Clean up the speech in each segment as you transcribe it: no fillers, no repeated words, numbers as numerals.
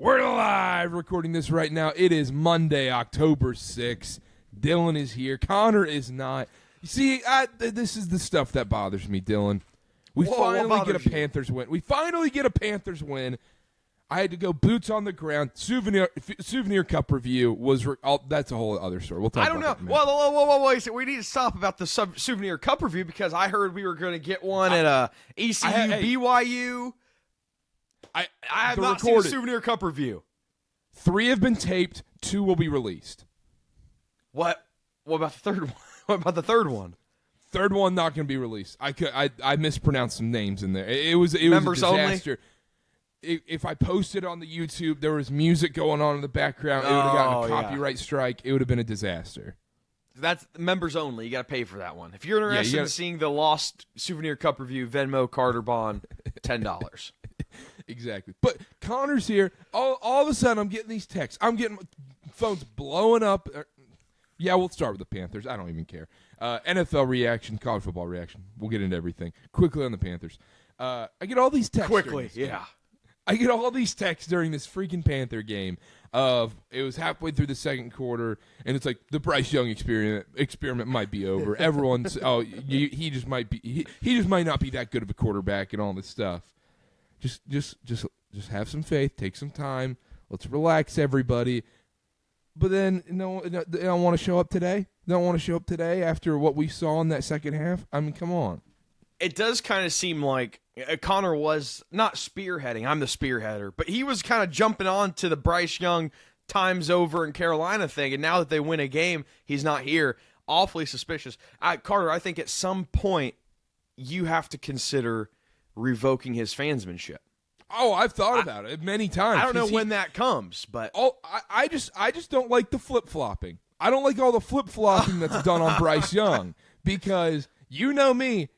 We're live recording this right now. It is Monday, October 6th. Dylan is here. Connor is not. You see, this is the stuff that bothers me, Dylan. We finally get a Panthers win. I had to go boots on the ground. Souvenir Cup review was. That's a whole other story. We'll talk. I don't know. Whoa, wait. We need to stop about the Souvenir Cup review because I heard we were going to get one at ECU BYU. I have not seen a Souvenir Cup review. 3 have been taped. 2 will be released. What about the third one? What about the third one? Third one not going to be released. I mispronounced some names in there. It was a disaster. If I posted on the YouTube, there was music going on in the background. It would have gotten a copyright strike. It would have been a disaster. That's members only. You got to pay for that one. If you're interested in seeing the lost Souvenir Cup review, Venmo, Karter, Baughan, $10. Exactly. But Connor's here. All of a sudden, I'm getting these texts. I'm getting phones blowing up. Yeah, we'll start with the Panthers. I don't even care. NFL reaction, college football reaction. We'll get into everything. Quickly on the Panthers. I get all these texts. I get all these texts during this freaking Panther game it was halfway through the second quarter, and it's like the Bryce Young experiment might be over. Everyone's, he just might not be that good of a quarterback and all this stuff. Just have some faith, take some time. Let's relax, everybody. But then, they don't want to show up today. They don't want to show up today after what we saw in that second half. I mean, come on. It does kind of seem like Connor was not spearheading. I'm the spearheader. But he was kind of jumping on to the Bryce Young time's over in Carolina thing. And now that they win a game, he's not here. Awfully suspicious. Karter, I think at some point you have to consider revoking his fansmanship. Oh, I've thought about it many times. I don't know when that comes, but I just don't like the flip-flopping. I don't like all the flip-flopping that's done on Bryce Young because you know me.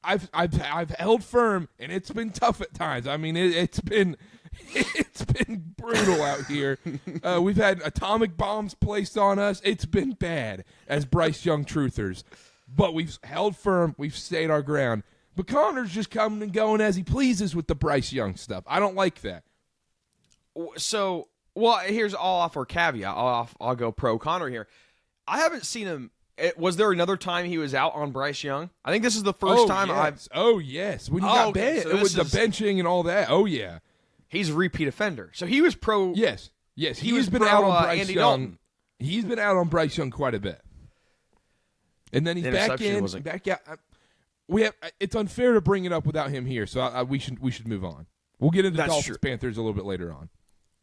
I've held firm, and it's been tough at times. I mean, it's been brutal out here. We've had atomic bombs placed on us. It's been bad as Bryce Young truthers, but we've held firm. We've stayed our ground. But Connor's just coming and going as he pleases with the Bryce Young stuff. I don't like that. So, here's all off our caveat. I'll go pro Connor here. I haven't seen him. Was there another time he was out on Bryce Young? I think this is the first time I've... Oh, yes. When he got banned. So with the benching and all that. Oh, yeah. He's a repeat offender. So he was pro... Yes. He's been out on Bryce Young. Dalton. He's been out on Bryce Young quite a bit. And then he's back in. Back out. It's unfair to bring it up without him here, so we should move on. We'll get into Dolphins Panthers a little bit later on.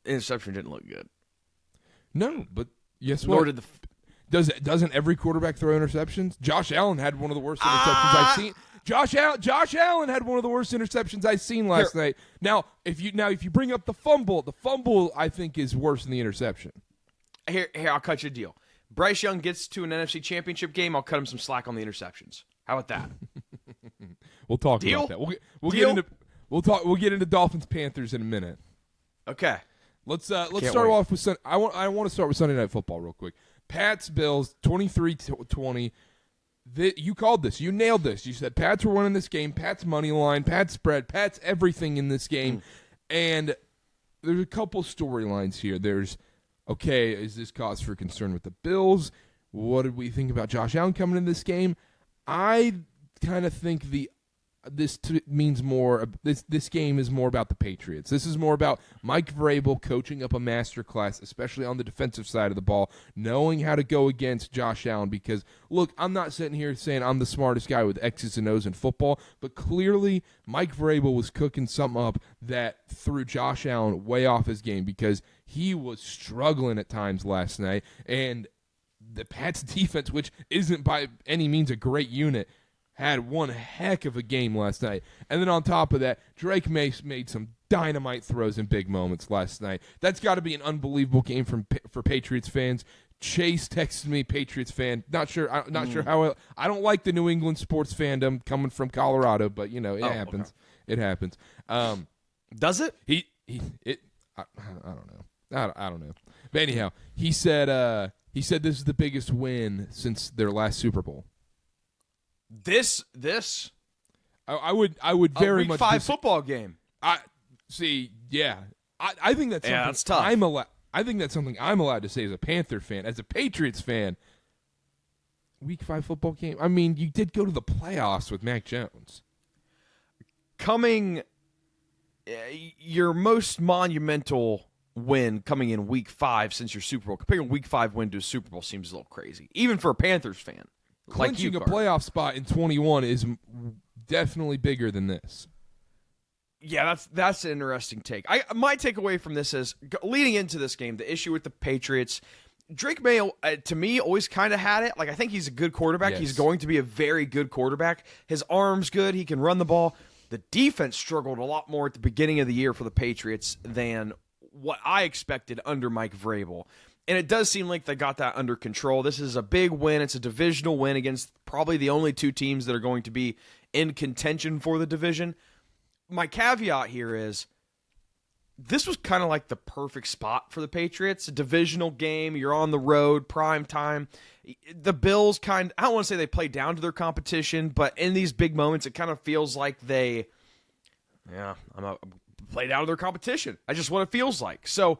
Interception didn't look good. No, but yes, nor did the... Doesn't every quarterback throw interceptions? Josh Allen had one of the worst interceptions I've seen. Josh Allen had one of the worst interceptions I've seen last night. Now, if you bring up the fumble I think is worse than the interception. Here, I'll cut you a deal. Bryce Young gets to an NFC Championship game, I'll cut him some slack on the interceptions. How about that? We'll talk about that. We'll get into Dolphins Panthers in a minute. Okay. Let's start off with I want to start with Sunday Night Football real quick. Pats Bills 23-20. You called this. You nailed this. You said Pats were winning this game. Pats money line. Pats spread. Pats everything in this game. And there's a couple storylines here. There's is this cause for concern with the Bills? What did we think about Josh Allen coming in this game? I kind of think this game is more about the Patriots. This is more about Mike Vrabel coaching up a masterclass, especially on the defensive side of the ball, knowing how to go against Josh Allen. Because, look, I'm not sitting here saying I'm the smartest guy with X's and O's in football, but clearly Mike Vrabel was cooking something up that threw Josh Allen way off his game because he was struggling at times last night. And the Pats defense, which isn't by any means a great unit, had one heck of a game last night. And then on top of that, Drake Mace made some dynamite throws in big moments last night. That's got to be an unbelievable game for Patriots fans. Chase texted me, Patriots fan. Not sure how. I don't like the New England sports fandom coming from Colorado, but it happens. Okay. It happens. Does it? I don't know. I don't know. But anyhow, he said this is the biggest win since their last Super Bowl. This I would very much Week 5 football game. Yeah. I think that's something that's tough. I think that's something I'm allowed to say as a Panther fan. As a Patriots fan, Week 5 football game. I mean, you did go to the playoffs with Mac Jones. Your most monumental win coming in Week 5 since your Super Bowl. Comparing Week 5 win to a Super Bowl seems a little crazy, even for a Panthers fan. Clinching a playoff spot in 21 is definitely bigger than this. Yeah, that's an interesting take. My takeaway from this is, leading into this game, the issue with the Patriots, Drake Maye, to me, always kind of had it. Like, I think he's a good quarterback. Yes. He's going to be a very good quarterback. His arm's good. He can run the ball. The defense struggled a lot more at the beginning of the year for the Patriots than what I expected under Mike Vrabel. And it does seem like they got that under control. This is a big win. It's a divisional win against probably the only two teams that are going to be in contention for the division. My caveat here is this was kind of like the perfect spot for the Patriots. A divisional game, you're on the road, prime time. The Bills I don't want to say they play down to their competition, but in these big moments, it kind of feels like they play down to their competition. That's just what it feels like. So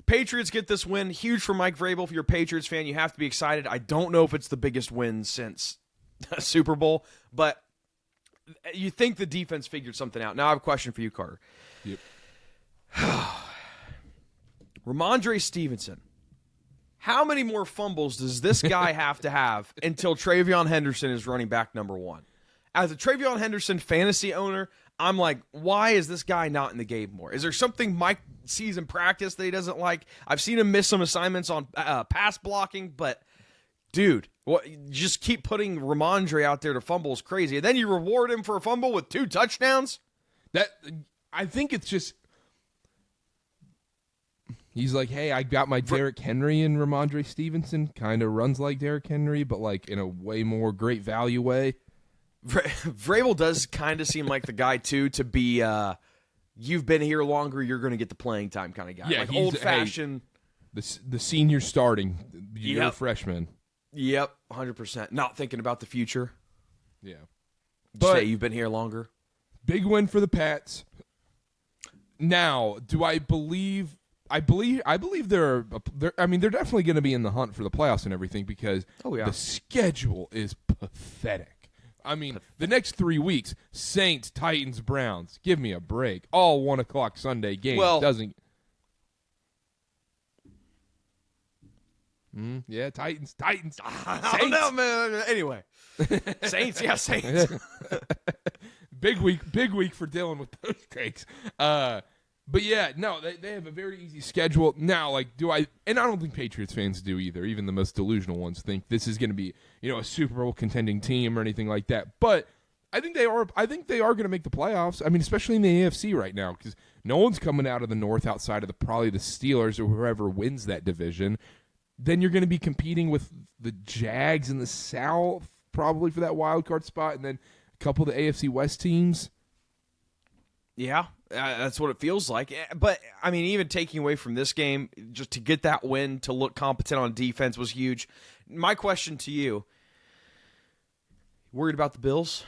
Patriots get this win. Huge for Mike Vrabel. If you're a Patriots fan, you have to be excited. I don't know if it's the biggest win since Super Bowl, but you think the defense figured something out. Now I have a question for you, Carter. Yep. Ramondre Stevenson. How many more fumbles does this guy have to have until Travion Henderson is running back number 1? As a Travion Henderson fantasy owner, I'm like, why is this guy not in the game more? Is there something Mike sees in practice that he doesn't like? I've seen him miss some assignments on pass blocking, but dude, you just keep putting Ramondre out there to fumble is crazy. And then you reward him for a fumble with 2 touchdowns? I think it's just he's like, hey, I got my Derrick Henry and Ramondre Stevenson. Kind of runs like Derrick Henry, but like in a way more great value way. Vrabel does kind of seem like the guy, too, to be you've been here longer, you're going to get the playing time kind of guy. Yeah, like old-fashioned. The senior starting, you're a freshman. Yep, 100%. Not thinking about the future. Yeah. But say you've been here longer. Big win for the Pats. Now, do I believe they're definitely going to be in the hunt for the playoffs and everything because the schedule is pathetic. I mean, the next 3 weeks, Saints, Titans, Browns. Give me a break. All 1 o'clock Sunday games. Doesn't. Yeah, Titans. Saints. I don't know, man. Anyway, Saints. Yeah, Saints. Big week for Dylan with those takes. But yeah, no, they have a very easy schedule. Now, like, and I don't think Patriots fans do either. Even the most delusional ones think this is going to be, a Super Bowl contending team or anything like that. But I think they are going to make the playoffs. I mean, especially in the AFC right now, because no one's coming out of the North outside of probably the Steelers or whoever wins that division. Then you're going to be competing with the Jags in the South, probably for that wild card spot, and then a couple of the AFC West teams. Yeah, that's what it feels like. But, I mean, even taking away from this game, just to get that win, to look competent on defense was huge. My question to you, worried about the Bills?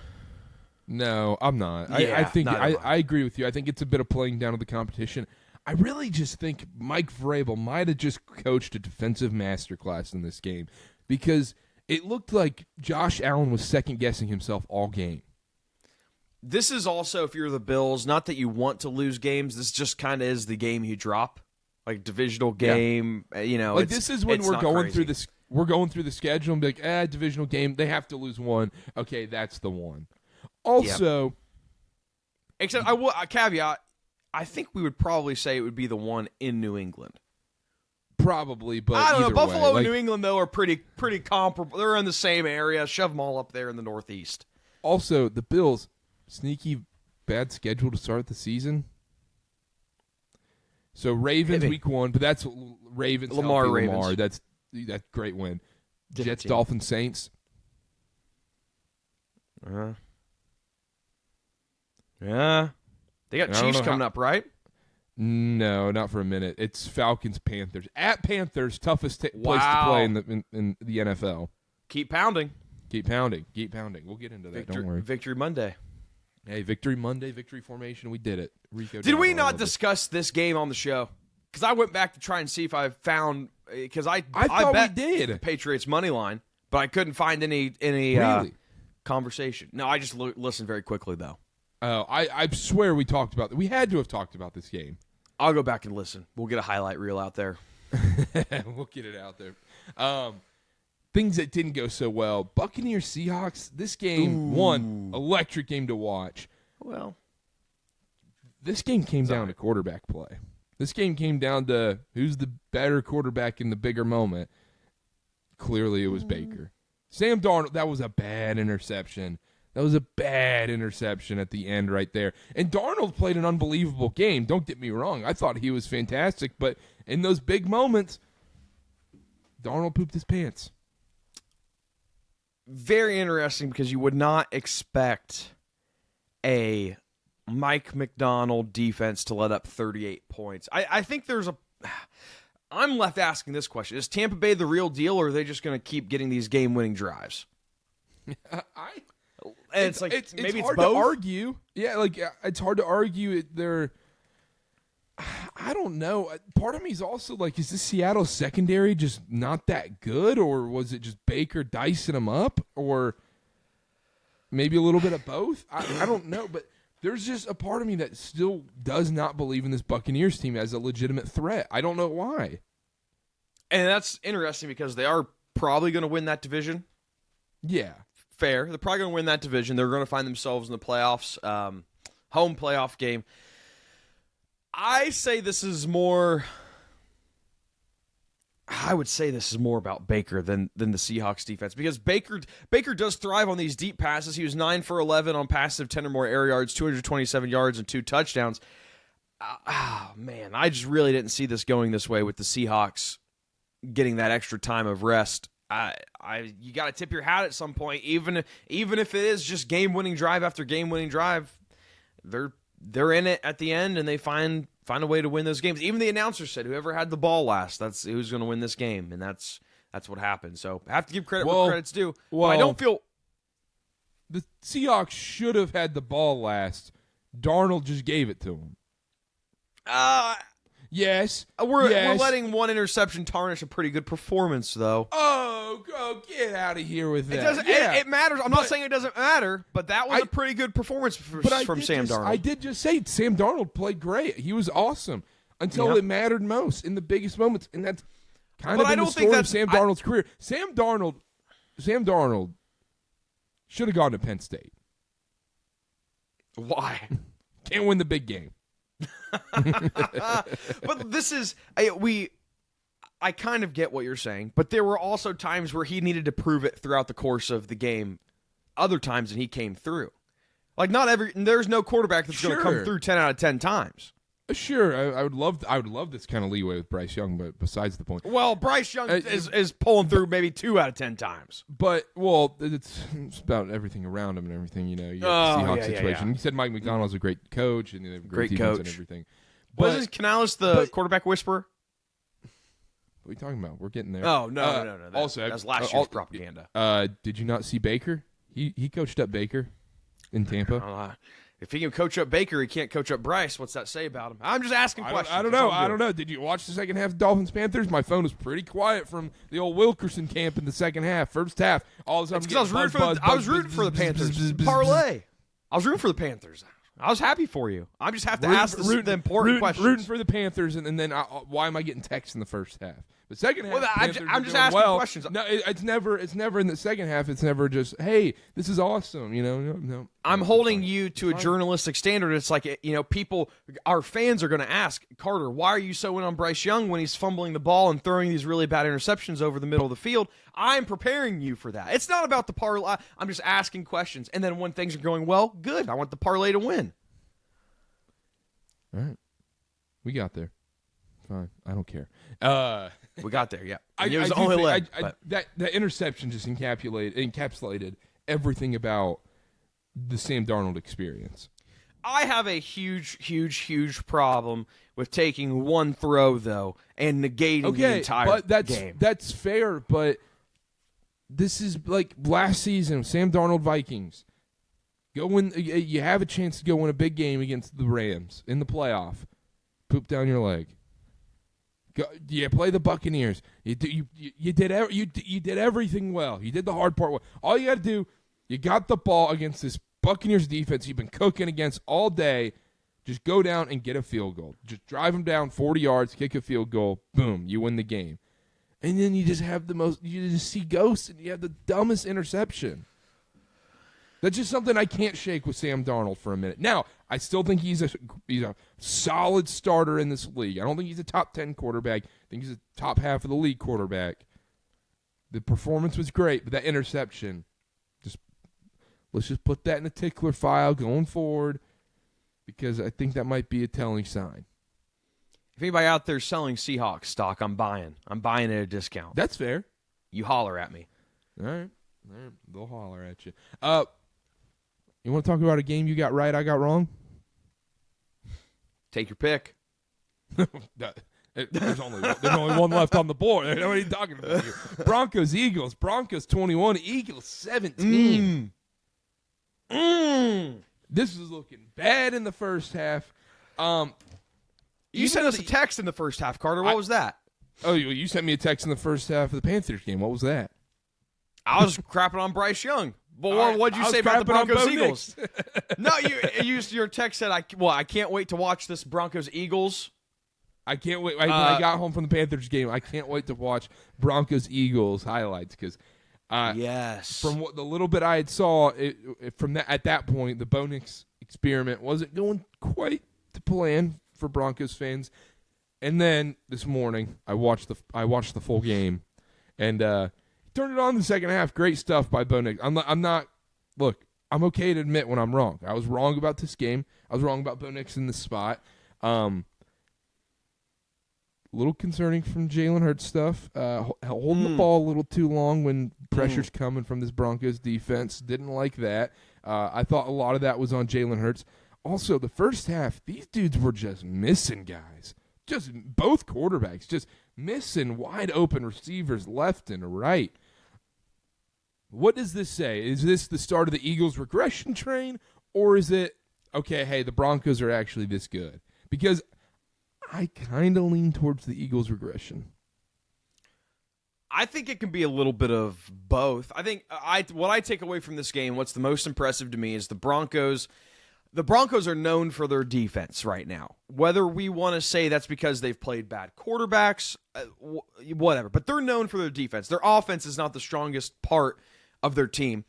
No, I'm not. Yeah, I think I agree with you. I think it's a bit of playing down to the competition. I really just think Mike Vrabel might have just coached a defensive masterclass in this game because it looked like Josh Allen was second-guessing himself all game. This is also, if you're the Bills, not that you want to lose games. This just kind of is the game you drop, like divisional game. Yeah. Like this is when we're going through this. We're going through the schedule and be like, divisional game. They have to lose one. Okay, that's the one. Also, except a caveat. I think we would probably say it would be the one in New England. Probably, but I don't know. Buffalo and New England though are pretty comparable. They're in the same area. Shove them all up there in the Northeast. Also, the Bills. Sneaky bad schedule to start the season. So Ravens week 1, but that's Ravens. Lamar. That's great win. Jets, Dolphins, Saints. Yeah. They got Chiefs coming up, right? No, not for a minute. It's Falcons, Panthers. At Panthers, toughest place to play in the NFL. Keep pounding. Keep pounding. We'll get into that. Don't worry. Victory Monday. Hey, Victory Monday, Victory Formation. We did it. Rico. Did we not discuss this game on the show? Because I went back to try and see if I found because I thought bet we did the Patriots money line, but I couldn't find any really? Conversation. No, I just listened very quickly though. Oh, I swear we talked about. We had to have talked about this game. I'll go back and listen. We'll get a highlight reel out there. We'll get it out there. Things that didn't go so well. Buccaneers Seahawks. This game, one electric game to watch. Well, this game came down to quarterback play. This game came down to who's the better quarterback in the bigger moment. Clearly, it was Baker. Sam Darnold. That was a bad interception. That was a bad interception at the end right there. And Darnold played an unbelievable game. Don't get me wrong. I thought he was fantastic. But in those big moments, Darnold pooped his pants. Very interesting because you would not expect a Mike McDonald defense to let up 38 points. I think there's a... I'm left asking this question. Is Tampa Bay the real deal, or are they just going to keep getting these game-winning drives? It's hard to argue. Yeah, like it's hard to argue. I don't know. Part of me is also like, is this Seattle secondary just not that good, or was it just Baker dicing them up, or maybe a little bit of both? I don't know, but there's just a part of me that still does not believe in this Buccaneers team as a legitimate threat. I don't know why. And that's interesting because they are probably going to win that division. Yeah. Fair. They're probably going to win that division. They're going to find themselves in the playoffs, home playoff game. I say this is more. I would say this is more about Baker than the Seahawks defense because Baker does thrive on these deep passes. He was 9 for 11 on passes of 10 or more air yards, 227 yards, and 2 touchdowns. Man, I just really didn't see this going this way with the Seahawks getting that extra time of rest. You got to tip your hat at some point, even if it is just game-winning drive after game-winning drive. They're in it at the end, and they find a way to win those games. Even the announcer said, "Whoever had the ball last, that's who's going to win this game," and that's what happened. So I have to give credit where credit's due. Well, but I don't feel the Seahawks should have had the ball last. Darnold just gave it to him. Yes. We're letting one interception tarnish a pretty good performance, though. Oh, get out of here with that. It doesn't. Yeah. It matters. I'm not saying it doesn't matter, but that was a pretty good performance from Sam Darnold. I did just say Sam Darnold played great. He was awesome until it mattered most in the biggest moments, and that's kind of been the story of Sam Darnold's career. Sam Darnold should have gone to Penn State. Why? Can't win the big game. But this is I kind of get what you're saying, but there were also times where he needed to prove it throughout the course of the game. Other times, and he came through. Like there's no quarterback that's going to come through 10 out of 10 times. Sure, I would love this kind of leeway with Bryce Young, but besides the point. Well, Bryce Young is pulling through maybe 2 out of 10 times. But it's about everything around him and everything. You know, you have the Seahawks situation. You said Mike McDonald's a great coach and they have great defense and everything. Wasn't Canales the quarterback whisperer? What are you talking about? We're getting there. Oh no. That's last year's propaganda. Did you not see Baker? He coached up Baker in Tampa. If he can coach up Baker, he can't coach up Bryce. What's that say about him? I'm just asking questions. I don't know. Did you watch the second half of Dolphins-Panthers? My phone was pretty quiet from the old Wilkerson camp in the second half. First half, all of a sudden, I was rooting for the Panthers. Parlay. I was rooting for the Panthers. I was happy for you. I just have to ask the important questions. Rooting for the Panthers, and then why am I getting texts in the first half? The second half, I'm just asking questions. No, it's never in the second half. It's never just, hey, this is awesome. You know, no. I'm holding you to a journalistic standard. It's like, our fans are going to ask, Karter, why are you so in on Bryce Young when he's fumbling the ball and throwing these really bad interceptions over the middle of the field? I'm preparing you for that. It's not about the parlay. I'm just asking questions. And then when things are going well, good. I want the parlay to win. All right. We got there. Fine. I don't care. We got there, yeah. It was only leg. That interception just encapsulated everything about the Sam Darnold experience. I have a huge problem with taking one throw, though, and negating the entire game. That's fair, but this is like last season, Sam Darnold Vikings. Go win. You have a chance to go win a big game against the Rams in the playoff. Poop down your leg. You play the Buccaneers. You did everything well. You did the hard part well. All you got to do, you got the ball against this Buccaneers defense you've been cooking against all day. Just go down and get a field goal. Just drive them down 40 yards, kick a field goal, boom, you win the game. And then you just have you just see ghosts and you have the dumbest interception. That's just something I can't shake with Sam Darnold for a minute. Now, I still think he's a solid starter in this league. I don't think he's a top 10 quarterback. I think he's a top half of the league quarterback. The performance was great, but that interception, let's just put that in the tickler file going forward, because I think that might be a telling sign. If anybody out there selling Seahawks stock, I'm buying. I'm buying at a discount. That's fair. You holler at me. All right. They'll holler at you. You want to talk about a game you got right, I got wrong? Take your pick. There's only one left on the board. What are you talking about here? Broncos, Eagles. Broncos 21, Eagles 17. This is looking bad in the first half. You sent us a text in the first half, Karter. What was that? Oh, you sent me a text in the first half of the Panthers game. What was that? I was crapping on Bryce Young. But what'd you say about the Broncos Eagles? No, your text said, I can't wait to watch this Broncos Eagles. I can't wait. When I got home from the Panthers game, I can't wait to watch Broncos Eagles highlights, because yes, from what the little bit I had saw at that point, the Bo Nix experiment wasn't going quite to plan for Broncos fans. And then this morning, I watched the full game, and turned it on in the second half. Great stuff by Bo Nix. Look, I'm okay to admit when I'm wrong. I was wrong about this game. I was wrong about Bo Nix in this spot. Little concerning from Jalen Hurts stuff. Holding the ball a little too long when pressure's coming from this Broncos defense. Didn't like that. I thought a lot of that was on Jalen Hurts. Also, the first half, these dudes were just missing guys. Just both quarterbacks just missing wide open receivers left and right. What does this say? Is this the start of the Eagles' regression train, or is it, okay, hey, the Broncos are actually this good? Because I kind of lean towards the Eagles' regression. I think it can be a little bit of both. I think what I take away from this game, what's the most impressive to me, is the Broncos. The Broncos are known for their defense right now. Whether we want to say that's because they've played bad quarterbacks, whatever. But they're known for their defense. Their offense is not the strongest part of their team.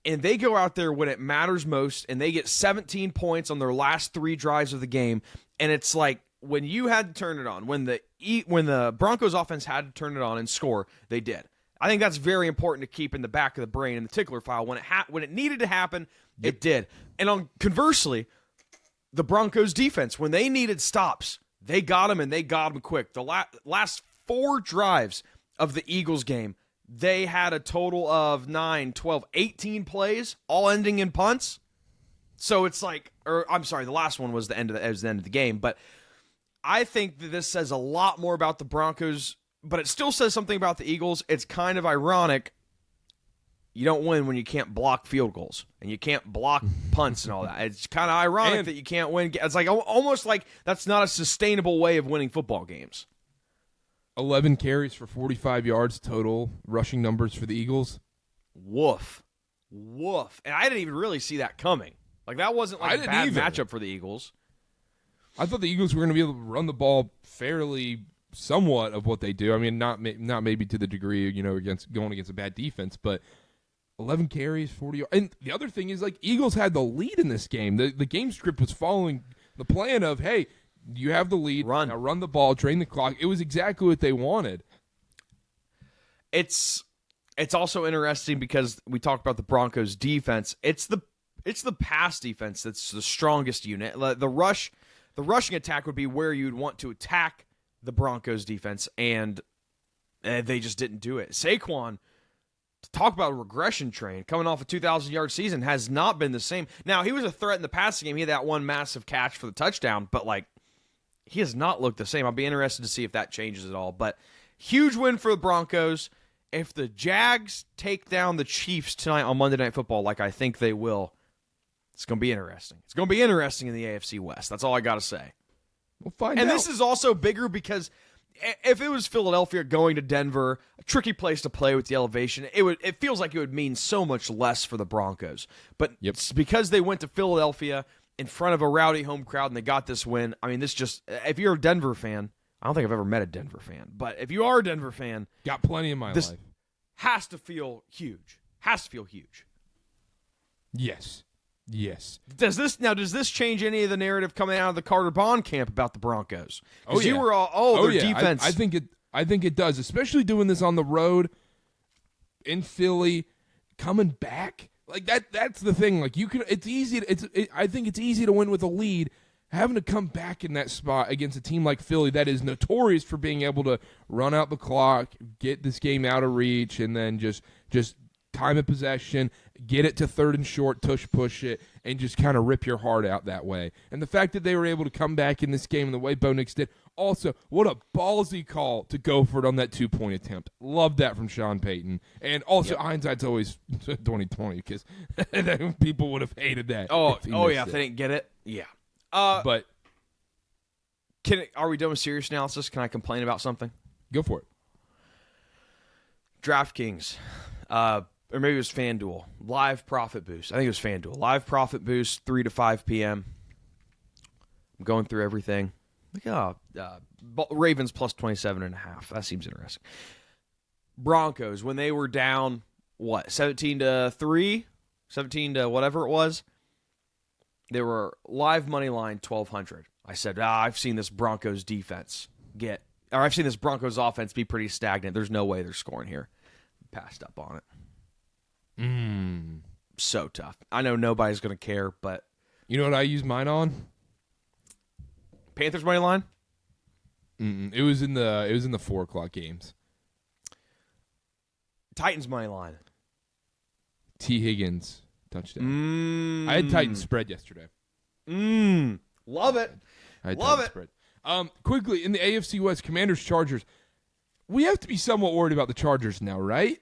And they go out there when it matters most, and they get 17 points on their last 3 drives of the game. And it's like, when you had to turn it on, when the Broncos offense had to turn it on and score, they did. I think that's very important to keep in the back of the brain in the tickler file. When it needed to happen, it did. And conversely, the Broncos defense, when they needed stops, they got them, and they got them quick. The last 4 drives of the Eagles game, they had a total of 9, 12, 18 plays, all ending in punts. So it's like, the last one was the end of the game. But I think that this says a lot more about the Broncos, but it still says something about the Eagles. It's kind of ironic. You don't win when you can't block field goals and you can't block punts and all that. It's kind of ironic that you can't win. It's like almost like that's not a sustainable way of winning football games. 11 carries for 45 yards total rushing numbers for the Eagles. Woof. And I didn't even really see that coming. Like, that wasn't like a bad matchup for the Eagles. I thought the Eagles were going to be able to run the ball fairly somewhat of what they do. I mean, not maybe to the degree, against a bad defense, but 11 carries, 40 yards. And the other thing is, like, Eagles had the lead in this game. The game script was following the plan of, hey, you have the lead, now run the ball, drain the clock. It was exactly what they wanted. It's also interesting because we talked about the Broncos defense. It's the pass defense that's the strongest unit. The rushing attack would be where you'd want to attack the Broncos defense, and they just didn't do it. Saquon, to talk about a regression train, coming off a 2,000-yard season, has not been the same. Now, he was a threat in the passing game. He had that one massive catch for the touchdown, but, like, he has not looked the same. I'll be interested to see if that changes at all. But huge win for the Broncos. If the Jags take down the Chiefs tonight on Monday Night Football, like I think they will, It's going to be interesting. It's going to be interesting in the AFC West. That's all I got to say. We'll find out. And this is also bigger because if it was Philadelphia going to Denver, a tricky place to play with the elevation, it feels like it would mean so much less for the Broncos. But it's because they went to Philadelphia in front of a rowdy home crowd and they got this win. I mean, this just, if you're a Denver fan, I don't think I've ever met a Denver fan, but if you are a Denver fan, got plenty in my life. Has to feel huge. Has to feel huge. Yes. Does this change any of the narrative coming out of the Karter Baughan camp about the Broncos? Because you were their defense. I think it does, especially doing this on the road in Philly, coming back like that. That's the thing. Like you can, it's easy. I think it's easy to win with a lead. Having to come back in that spot against a team like Philly that is notorious for being able to run out the clock, get this game out of reach, and then just time of possession, get it to third and short, push it, and just kind of rip your heart out that way. And the fact that they were able to come back in this game in the way Bo Nix did, also, what a ballsy call to go for it on that 2-point attempt. Love that from Sean Payton. And also, hindsight's always 2020 because people would have hated that. If they didn't get it. Yeah. But are we done with serious analysis? Can I complain about something? Go for it. DraftKings, or maybe it was FanDuel, live profit boost. I think it was FanDuel. Live profit boost, 3 to 5 p.m. I'm going through everything. Ravens plus 27.5. That seems interesting. Broncos, when they were down, 17-3? 17 to whatever it was? They were live money line 1,200. I said, I've seen this Broncos defense I've seen this Broncos offense be pretty stagnant. There's no way they're scoring here. Passed up on it. So tough. I know nobody's going to care, but you know what I use mine on? Panthers money line? It was in the 4:00 games. Titans money line. T. Higgins touchdown. I had Titans spread yesterday. Love it. Love it. Spread. Quickly, in the AFC West, Commanders, Chargers. We have to be somewhat worried about the Chargers now, right?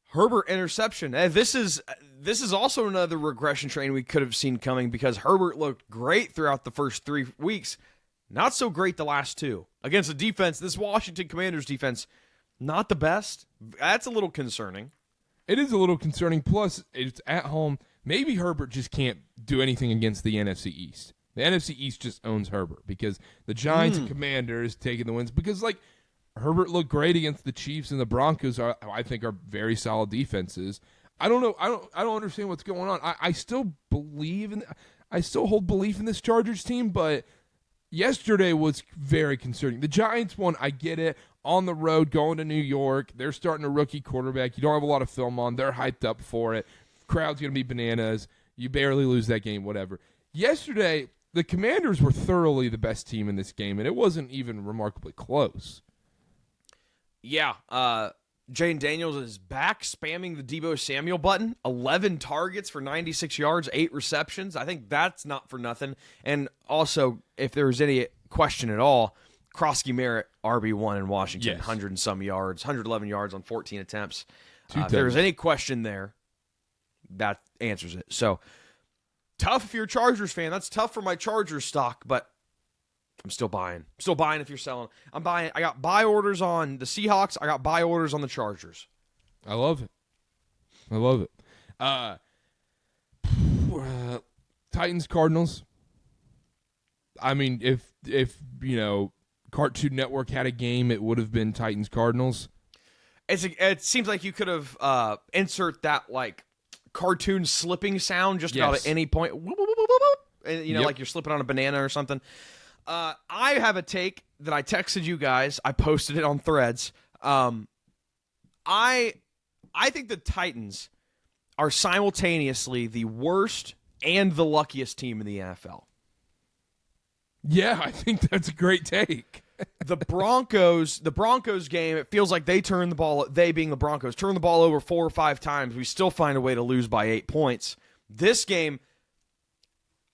Herbert interception. This is also another regression train we could have seen coming because Herbert looked great throughout the first 3 weeks. Not so great the last 2. Against the defense, this Washington Commanders defense, not the best. That's a little concerning. It is a little concerning. Plus, it's at home. Maybe Herbert just can't do anything against the NFC East. The NFC East just owns Herbert because the Giants and Commanders taking the wins because, Herbert looked great against the Chiefs and the Broncos. I think are very solid defenses. I don't know. I don't understand what's going on. I still believe in. I still hold belief in this Chargers team, but yesterday was very concerning. The Giants won. I get it. On the road, going to New York. They're starting a rookie quarterback. You don't have a lot of film on. They're hyped up for it. Crowd's going to be bananas. You barely lose that game, whatever. Yesterday, the Commanders were thoroughly the best team in this game, and it wasn't even remarkably close. Yeah. Jane Daniels is back spamming the Deebo Samuel button. 11 targets for 96 yards, 8 receptions. I think that's not for nothing. And also, if there's any question at all, Krosky Merritt, RB1 in Washington, 100 and some yards, 111 yards on 14 attempts. If there's any question there, that answers it. So, tough if you're a Chargers fan. That's tough for my Chargers stock, but I'm still buying. Still buying if you're selling. I'm buying. I got buy orders on the Seahawks. I got buy orders on the Chargers. I love it. Titans, Cardinals. I mean, if Cartoon Network had a game, it would have been Titans, Cardinals. It seems like you could have insert that cartoon slipping sound just about at any point. And, like you're slipping on a banana or something. I have a take that I texted you guys. I posted it on Threads. I think the Titans are simultaneously the worst and the luckiest team in the NFL. Yeah, I think that's a great take. The Broncos game, it feels like they being the Broncos, turn the ball over 4 or 5 times. We still find a way to lose by 8 points. This game,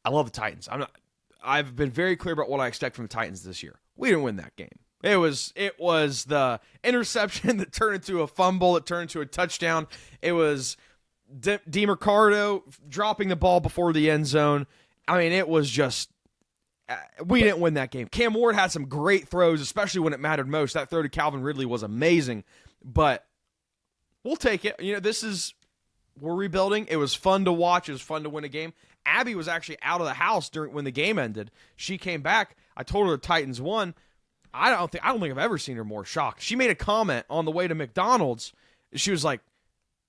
I love the Titans. I've been very clear about what I expect from the Titans this year. We didn't win that game. It was the interception that turned into a fumble, that turned into a touchdown. It was DiMercardo dropping the ball before the end zone. I mean, it was just we didn't win that game. Cam Ward had some great throws, especially when it mattered most. That throw to Calvin Ridley was amazing, but we'll take it. We're rebuilding. It was fun to watch. It was fun to win a game. Abby was actually out of the house when the game ended. She came back. I told her the Titans won. I don't think I've ever seen her more shocked. She made a comment on the way to McDonald's. She was like,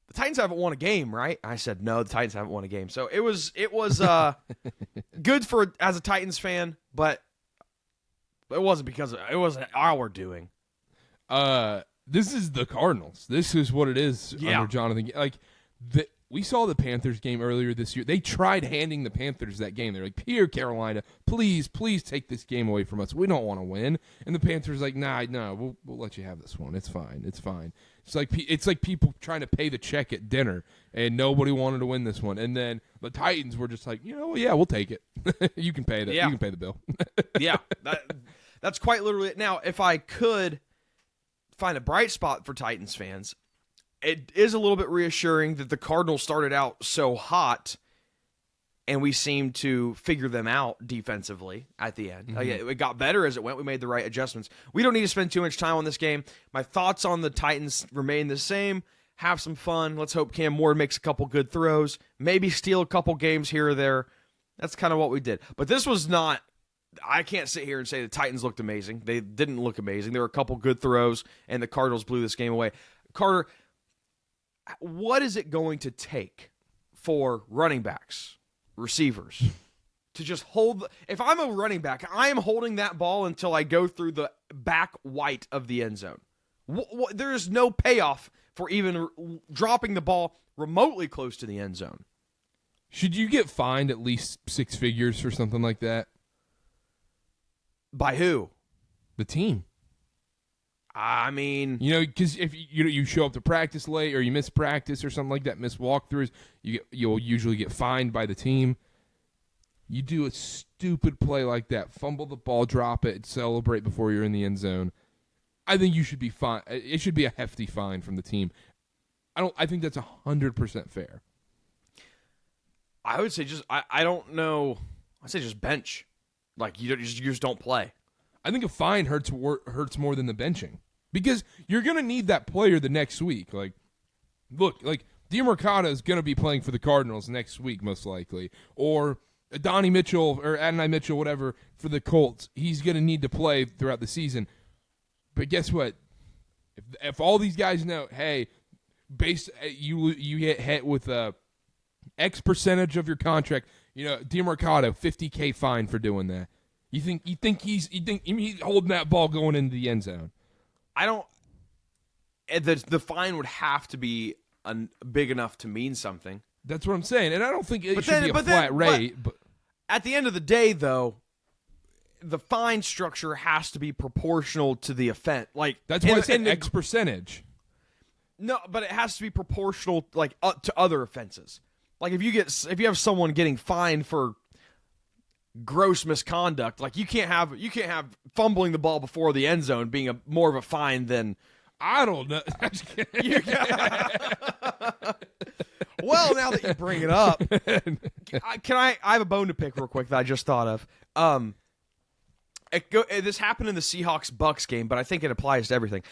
"The Titans haven't won a game, right?" I said, "No, the Titans haven't won a game." So it was good for as a Titans fan, but it wasn't it wasn't our doing. This is the Cardinals. This is what it is under Jonathan. We saw the Panthers game earlier this year. They tried handing the Panthers that game. They're like, "Here, Carolina, please take this game away from us. We don't want to win." And the Panthers like, "Nah, no, we'll let you have this one. It's fine. It's like people trying to pay the check at dinner, and nobody wanted to win this one. And then the Titans were just like, yeah, we'll take it. You can pay that. Yeah. You can pay the bill." Yeah, that's quite literally it. Now, if I could find a bright spot for Titans fans, it is a little bit reassuring that the Cardinals started out so hot, and we seemed to figure them out defensively at the end. Mm-hmm. It got better as it went. We made the right adjustments. We don't need to spend too much time on this game. My thoughts on the Titans remain the same. Have some fun. Let's hope Cam Ward makes a couple good throws. Maybe steal a couple games here or there. That's kind of what we did. But this was not – I can't sit here and say the Titans looked amazing. They didn't look amazing. There were a couple good throws, and the Cardinals blew this game away. Karter, what is it going to take for running backs, receivers, to just hold? If I'm a running back, I am holding that ball until I go through the back white of the end zone. There is no payoff for even dropping the ball remotely close to the end zone. Should you get fined at least six figures for something like that? By who? The team. I mean, because if you show up to practice late or you miss practice or something like that, miss walkthroughs, you'll usually get fined by the team. You do a stupid play like that, fumble the ball, drop it, celebrate before you're in the end zone. I think you should be fine. It should be a hefty fine from the team. I think that's 100% fair. I would say I don't know. I'd say just bench. Like you just don't play. I think a fine hurts more than the benching because you're going to need that player the next week. Like, look, DiMercardo is going to be playing for the Cardinals next week most likely, or Donnie Mitchell or Adonai Mitchell, whatever, for the Colts. He's going to need to play throughout the season. But guess what? If all these guys know, hey, you get hit with X percentage of your contract, DiMercardo, $50K fine for doing that. You think he's holding that ball going into the end zone? I don't. The fine would have to be big enough to mean something. That's what I'm saying, and I don't think it should be a flat rate. But at the end of the day, though, the fine structure has to be proportional to the offense. Like that's why I said X percentage. No, but it has to be proportional, to other offenses. Like if you have someone getting fined for gross misconduct, like you can't have fumbling the ball before the end zone being more of a fine than I don't know. Well, now that you bring it up, I have a bone to pick real quick that I just thought of. This happened in the Seahawks-Bucks game, but I think it applies to everything.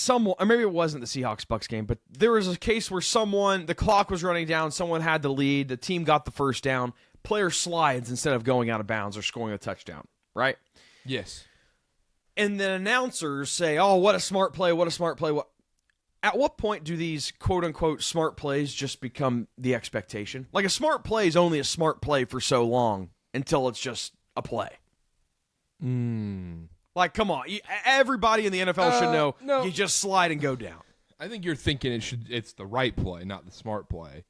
Or maybe it wasn't the Seahawks-Bucks game, but there was a case where the clock was running down, someone had the lead, the team got the first down, player slides instead of going out of bounds or scoring a touchdown, right? Yes. And then announcers say, "Oh, what a smart play, what a smart play." At what point do these quote-unquote smart plays just become the expectation? Like a smart play is only a smart play for so long until it's just a play. Like, come on. Everybody in the NFL should know no. You just slide and go down. I think you're thinking it's the right play, not the smart play.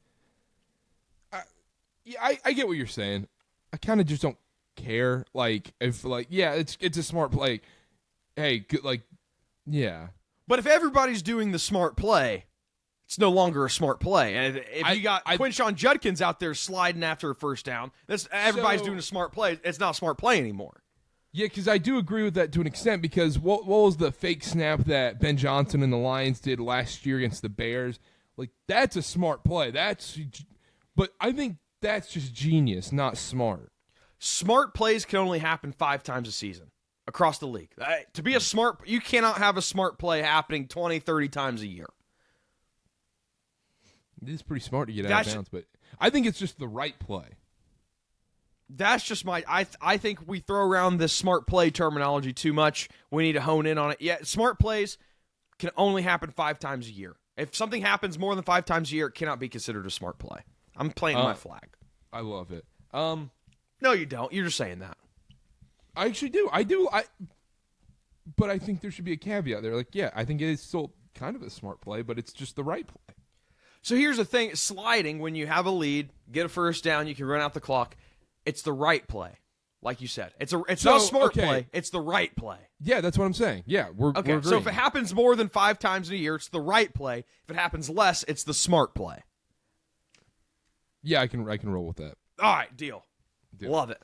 I get what you're saying. I kind of just don't care. It's a smart play. Hey, yeah. But if everybody's doing the smart play, it's no longer a smart play. And if you got Quinshon Judkins out there sliding after a first down, everybody's doing a smart play. It's not a smart play anymore. Yeah, because I do agree with that to an extent, because what was the fake snap that Ben Johnson and the Lions did last year against the Bears? Like, that's a smart play. But I think that's just genius, not smart. Smart plays can only happen 5 times a season across the league. To be a smart, you cannot have a smart play happening 20, 30 times a year. It is pretty smart to get out of bounds, but I think it's just the right play. That's just I think we throw around this smart play terminology too much. We need to hone in on it. Yeah, smart plays can only happen 5 times a year. If something happens more than 5 times a year, it cannot be considered a smart play. I'm planting my flag. I love it. No, you don't. You're just saying that. I actually do. But I think there should be a caveat there. Like, yeah, I think it is still kind of a smart play, but it's just the right play. So here's the thing. Sliding, when you have a lead, get a first down, you can run out the clock. It's the right play. Like you said. It's not a smart play. It's the right play. Yeah, that's what I'm saying. Yeah, we're agreeing. So if it happens more than 5 times in a year, it's the right play. If it happens less, it's the smart play. Yeah, I can roll with that. All right, deal. Love it.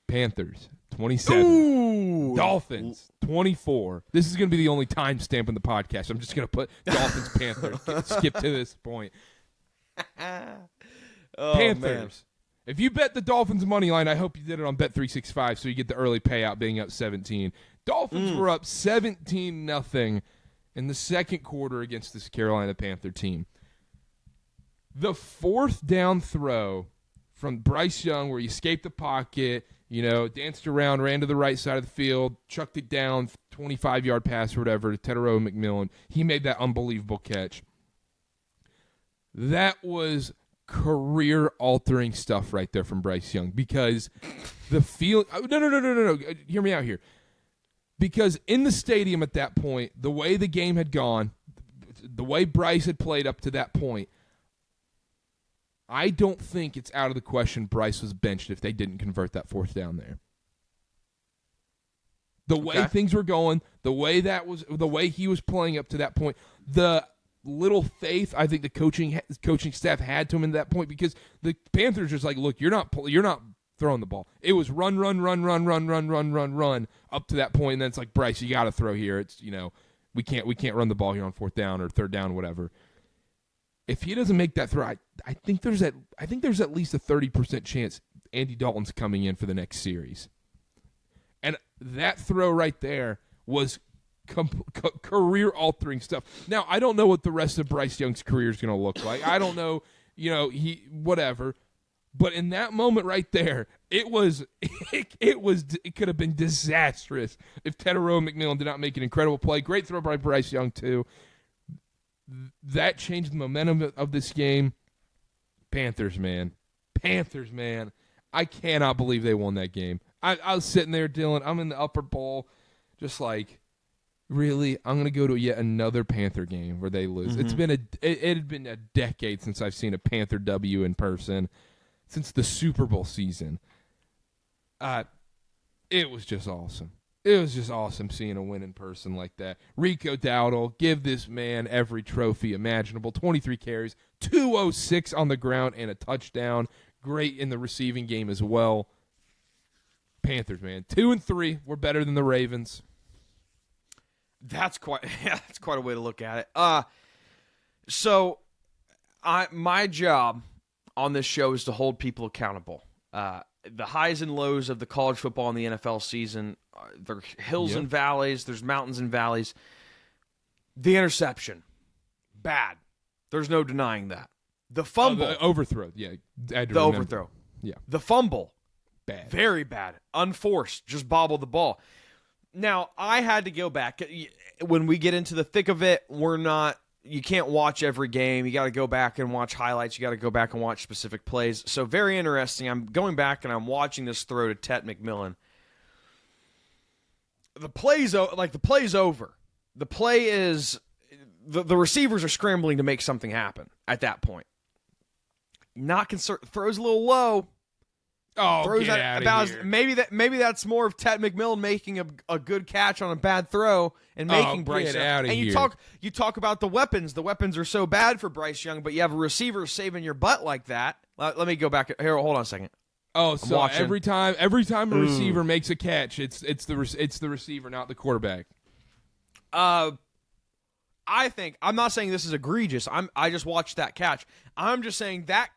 Panthers 27. Ooh. Dolphins 24. This is going to be the only timestamp in the podcast. I'm just going to put Dolphins Panthers. Skip to this point. Panthers. Man. If you bet the Dolphins money line, I hope you did it on Bet365 so you get the early payout being up 17. Dolphins were up 17-0 in the second quarter against this Carolina Panther team. The fourth down throw from Bryce Young where he escaped the pocket, danced around, ran to the right side of the field, chucked it down, 25-yard pass or whatever to Tetero McMillan. He made that unbelievable catch. That was career-altering stuff right there from Bryce Young because the field – no. Hear me out here. Because in the stadium at that point, the way the game had gone, the way Bryce had played up to that point, I don't think it's out of the question Bryce was benched if they didn't convert that fourth down there. The way things were going, the way he was playing up to that point, the little faith I think the coaching staff had to him in that point because the Panthers just like, look, you're not throwing the ball. It was run up to that point, and then it's like, Bryce, you got to throw here. It's we can't run the ball here on fourth down or third down, whatever. If he doesn't make that throw, I think there's at least a 30% chance Andy Dalton's coming in for the next series. And that throw right there was career-altering stuff. Now, I don't know what the rest of Bryce Young's career is going to look like. I don't know, whatever. But in that moment right there, it could have been disastrous if Tetero McMillan did not make an incredible play. Great throw by Bryce Young, too. That changed the momentum of this game. Panthers, man. I cannot believe they won that game. I was sitting there, Dylan. I'm in the upper bowl, just like, really? I'm going to go to yet another Panther game where they lose. Mm-hmm. It had been a decade since I've seen a Panther W in person, since the Super Bowl season. It was just awesome. It was just awesome seeing a win in person like that. Rico Dowdle, give this man every trophy imaginable. 23 carries, 206 on the ground, and a touchdown. Great in the receiving game as well. Panthers, man. 2-3. We're better than the Ravens. That's quite a way to look at it. So my job on this show is to hold people accountable. The highs and lows of the college football and the NFL season, there are hills and valleys, there's mountains and valleys. The interception, bad. There's no denying that. The fumble. The overthrow, yeah. Overthrow. Yeah. The fumble, bad. Very bad. Unforced, just bobbled the ball. Now, I had to go back. When we get into the thick of it, you can't watch every game. You got to go back and watch highlights. You got to go back and watch specific plays. So very interesting. I'm going back and I'm watching this throw to Tet McMillan. The play's over. The play is the receivers are scrambling to make something happen at that point. Not concerned. Throws a little low. Oh, throws get out of here. Maybe that's more of Tet McMillan making a good catch on a bad throw and making Bryce Young. Out of and here. you talk about the weapons. The weapons are so bad for Bryce Young, but you have a receiver saving your butt like that. Let me go back here. Hold on a second. Oh, so every time a receiver makes a catch, it's the receiver, not the quarterback. I I'm not saying this is egregious. I just watched that catch. I'm just saying that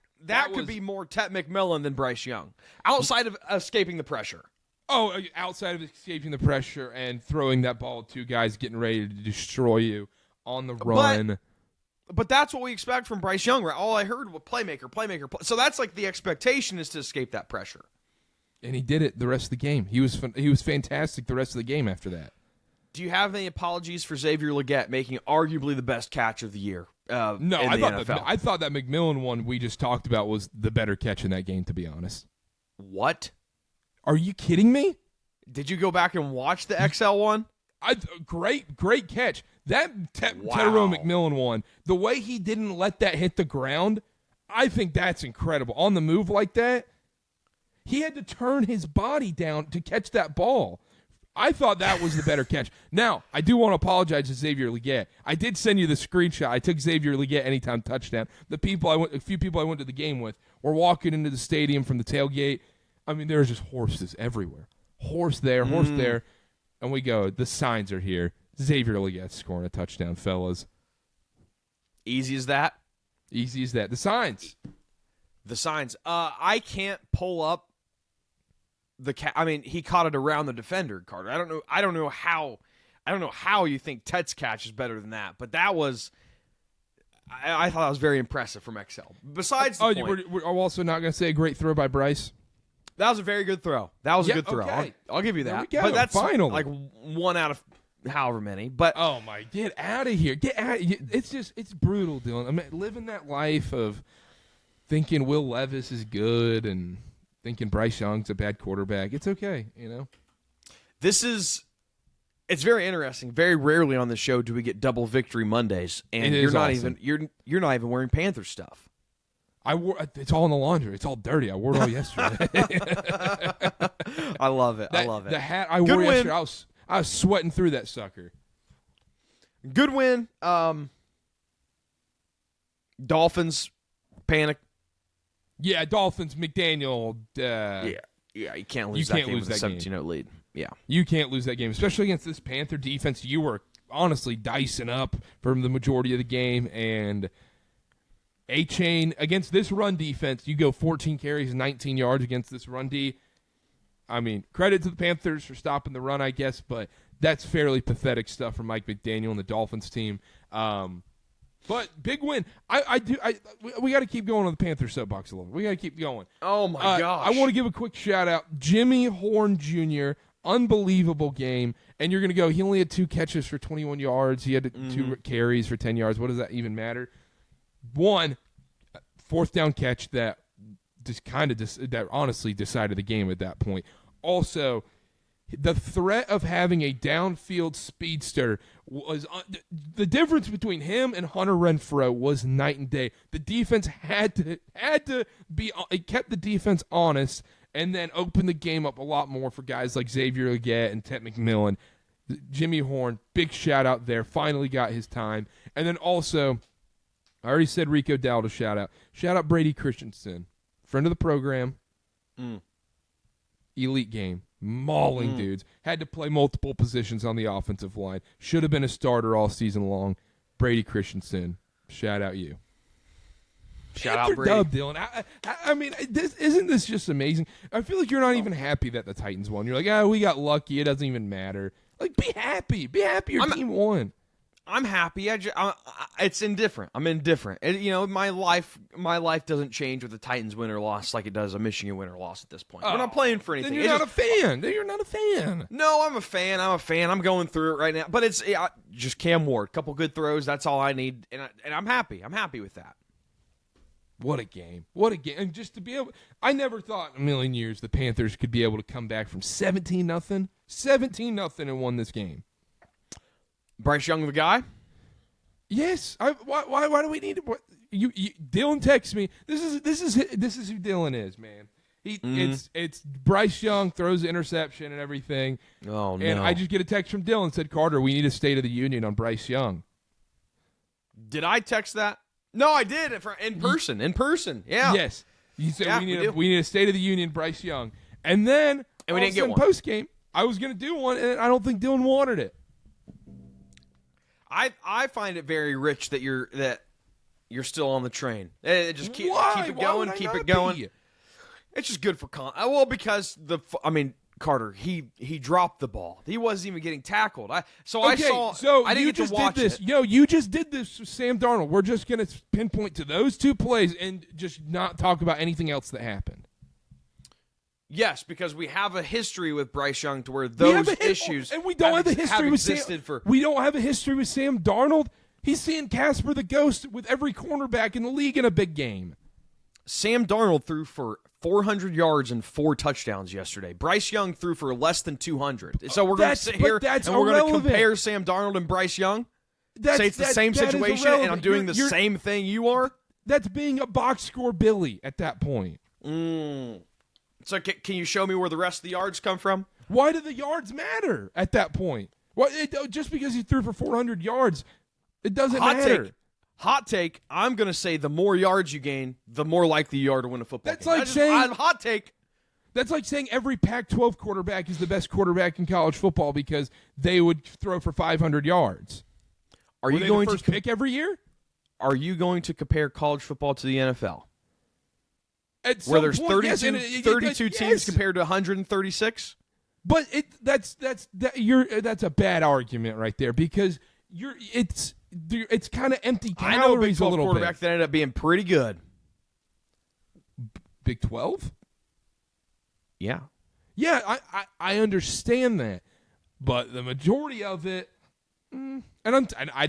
could be more Tet McMillan than Bryce Young, outside of escaping the pressure. Oh, outside of escaping the pressure and throwing that ball at two guys getting ready to destroy you on the run. But that's what we expect from Bryce Young, right? All I heard was playmaker. So that's like the expectation is to escape that pressure. And he did it the rest of the game. He was fantastic the rest of the game after that. Do you have any apologies for Xavier Legette making arguably the best catch of the year? No, I thought that McMillan one we just talked about was the better catch in that game, to be honest. What? Are you kidding me? Did you go back and watch the XL one? Great catch. That Tyrone McMillan one, the way he didn't let that hit the ground, I think that's incredible. On the move like that, he had to turn his body down to catch that ball. I thought that was the better catch. Now, I do want to apologize to Xavier Legette. I did send you the screenshot. I took Xavier Legette anytime touchdown. A few people I went to the game with were walking into the stadium from the tailgate. I mean, there was just horses everywhere. Horse there, horse there. And we go, the signs are here. Xavier Legette scoring a touchdown, fellas. Easy as that? Easy as that. The signs. I can't pull up I mean, he caught it around the defender, Karter. I don't know how you think Tet's catch is better than that, but that was I thought that was very impressive from XL. Besides the point, we're also not going to say a great throw by Bryce. That was a very good throw. That was a good throw. Okay. I'll give you that. There we go. But that's Finally. like one out of however many. But oh my, get out of here! Get out! It's brutal, Dylan. I mean, living that life of thinking Will Levis is good and thinking Bryce Young's a bad quarterback. It's okay, you know. It's very interesting. Very rarely on the show do we get double victory Mondays, and you're not even wearing Panthers stuff. It's all in the laundry. It's all dirty. I wore it all yesterday. I love it. The hat I wore yesterday, I was sweating through that sucker. Good win. Dolphins panic. Yeah, Dolphins, McDaniel. Yeah, you can't lose that game with a 17-0 lead. Yeah. You can't lose that game, especially against this Panther defense. You were honestly dicing up for the majority of the game, and A-Chain against this run defense, you go 14 carries, 19 yards against this run D. I mean, credit to the Panthers for stopping the run, I guess, but that's fairly pathetic stuff from Mike McDaniel and the Dolphins team. But big win. We got to keep going on the Panthers soapbox a little. We got to keep going. Oh my gosh! I want to give a quick shout out, Jimmy Horn Jr. Unbelievable game. And you're going to go, he only had 2 catches for 21 yards. He had 2 carries for 10 yards. What does that even matter? 1 fourth down catch that that honestly decided the game at that point. Also, the threat of having a downfield speedster was the difference between him and Hunter Renfrow was night and day. The defense had to be. It kept the defense honest, and then opened the game up a lot more for guys like Xavier Legette and Tet McMillan. Jimmy Horn, big shout out there. Finally got his time, and then also, I already said Rico Dowd a shout out. Shout out Brady Christensen, friend of the program. Elite game. Mauling dudes. Had to play multiple positions on the offensive line. Should have been a starter all season long. Brady Christensen. Shout out you. Shout out Brady. Dub, Dylan. I mean, isn't this just amazing? I feel like you're not even happy that the Titans won. You're like, we got lucky. It doesn't even matter. Like, be happy. Be happy your team won. I'm happy. It's indifferent. I'm indifferent. My life doesn't change with the Titans win or loss like it does a Michigan win or loss at this point. We're not playing for anything. Then you're not a fan. Then you're not a fan. No, I'm a fan. I'm going through it right now. But it's just Cam Ward. Couple good throws. That's all I need. And I'm happy. I'm happy with that. What a game. What a game. And just to be able – I never thought in a million years the Panthers could be able to come back from 17-0. 17-0 and won this game. Bryce Young the guy? Yes. Why do we need to? Dylan texts me. This is who Dylan is, man. It's Bryce Young throws the interception and everything. Oh no! And I just get a text from Dylan said, Karter, we need a State of the Union on Bryce Young. Did I text that? No, I did in person. In person, yeah. Yes. You said we need a State of the Union Bryce Young, and then we didn't get one post game. I was going to do one, and I don't think Dylan wanted it. I find it very rich that you're still on the train. Just keep it going, keep it going. Be? It's just good for well, because Karter, he dropped the ball. He wasn't even getting tackled. I didn't get to watch this. it. You just did this with Sam Darnold. We're just going to pinpoint to those 2 plays and just not talk about anything else that happened. Yes, because we have a history with Bryce Young to where those issues and we don't have a history with We don't have a history with Sam Darnold. He's seeing Casper the Ghost with every cornerback in the league in a big game. Sam Darnold threw for 400 yards and 4 touchdowns yesterday. Bryce Young threw for less than 200. So we're going to sit here and we're going to compare Sam Darnold and Bryce Young? Say it's the same situation and I'm doing the same thing you are? That's being a box score Billy at that point. So can you show me where the rest of the yards come from? Why do the yards matter at that point? Just because he threw for 400 yards, it doesn't matter. Hot take, I'm going to say the more yards you gain, the more likely you are to win a football game. Hot take. That's like saying every Pac-12 quarterback is the best quarterback in college football because they would throw for 500 yards. Are you going to pick every year? Are you going to compare college football to the NFL? Where there's 32 teams compared to 136? But that's a bad argument right there because it's kind of empty calories. I know a Big 12 a little quarterback bit. that ended up being pretty good. Big 12? Yeah. Yeah, I understand that, but the majority of it, did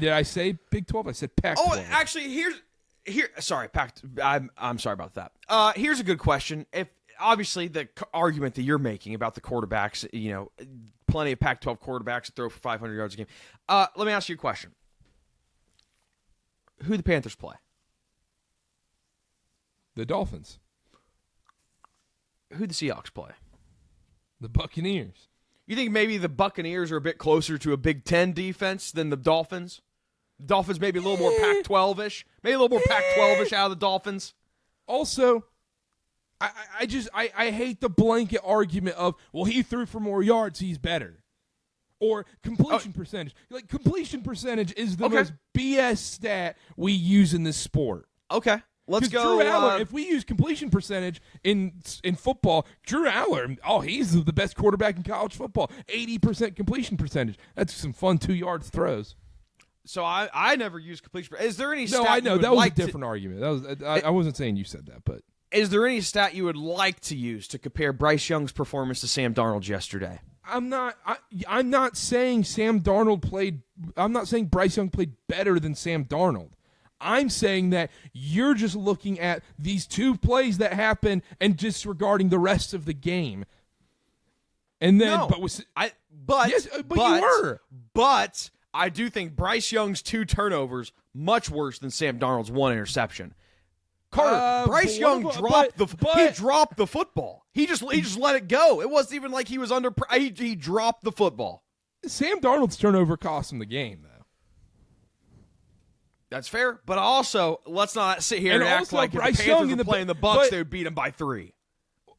I say Big 12? I said Pac-12. Oh, actually, sorry, I'm sorry about that. Here's a good question. If obviously the argument that you're making about the quarterbacks, plenty of Pac-12 quarterbacks that throw for 500 yards a game. Let me ask you a question. Who the Panthers play? The Dolphins. Who the Seahawks play? The Buccaneers. You think maybe the Buccaneers are a bit closer to a Big Ten defense than the Dolphins? The Dolphins maybe a little more Pac-12-ish. Maybe a little more Pac-12-ish out of the Dolphins. Also, I hate the blanket argument of, well, he threw for more yards, he's better. Or completion percentage. Like, completion percentage is the most BS stat we use in this sport. Okay. Let's go. Drew Aller, if we use completion percentage in football, Drew Aller, he's the best quarterback in college football. 80% completion percentage. That's some fun 2-yard throws. So I never use completion. Is there any stat? No, I know that was like a different argument. That was I wasn't saying you said that, but is there any stat you would like to use to compare Bryce Young's performance to Sam Darnold's yesterday? I'm not saying Sam Darnold played. I'm not saying Bryce Young played better than Sam Darnold. I'm saying that you're just looking at these 2 plays that happen and disregarding the rest of the game. And then, no, you were. But I do think Bryce Young's 2 turnovers much worse than Sam Darnold's 1 interception. Karter, Bryce Young dropped the football. He just let it go. It wasn't even like he was under. He dropped the football. Sam Darnold's turnover cost him the game, though. That's fair, but also let's not sit here and act like if the Panthers were playing the Bucs, they would beat them by 3.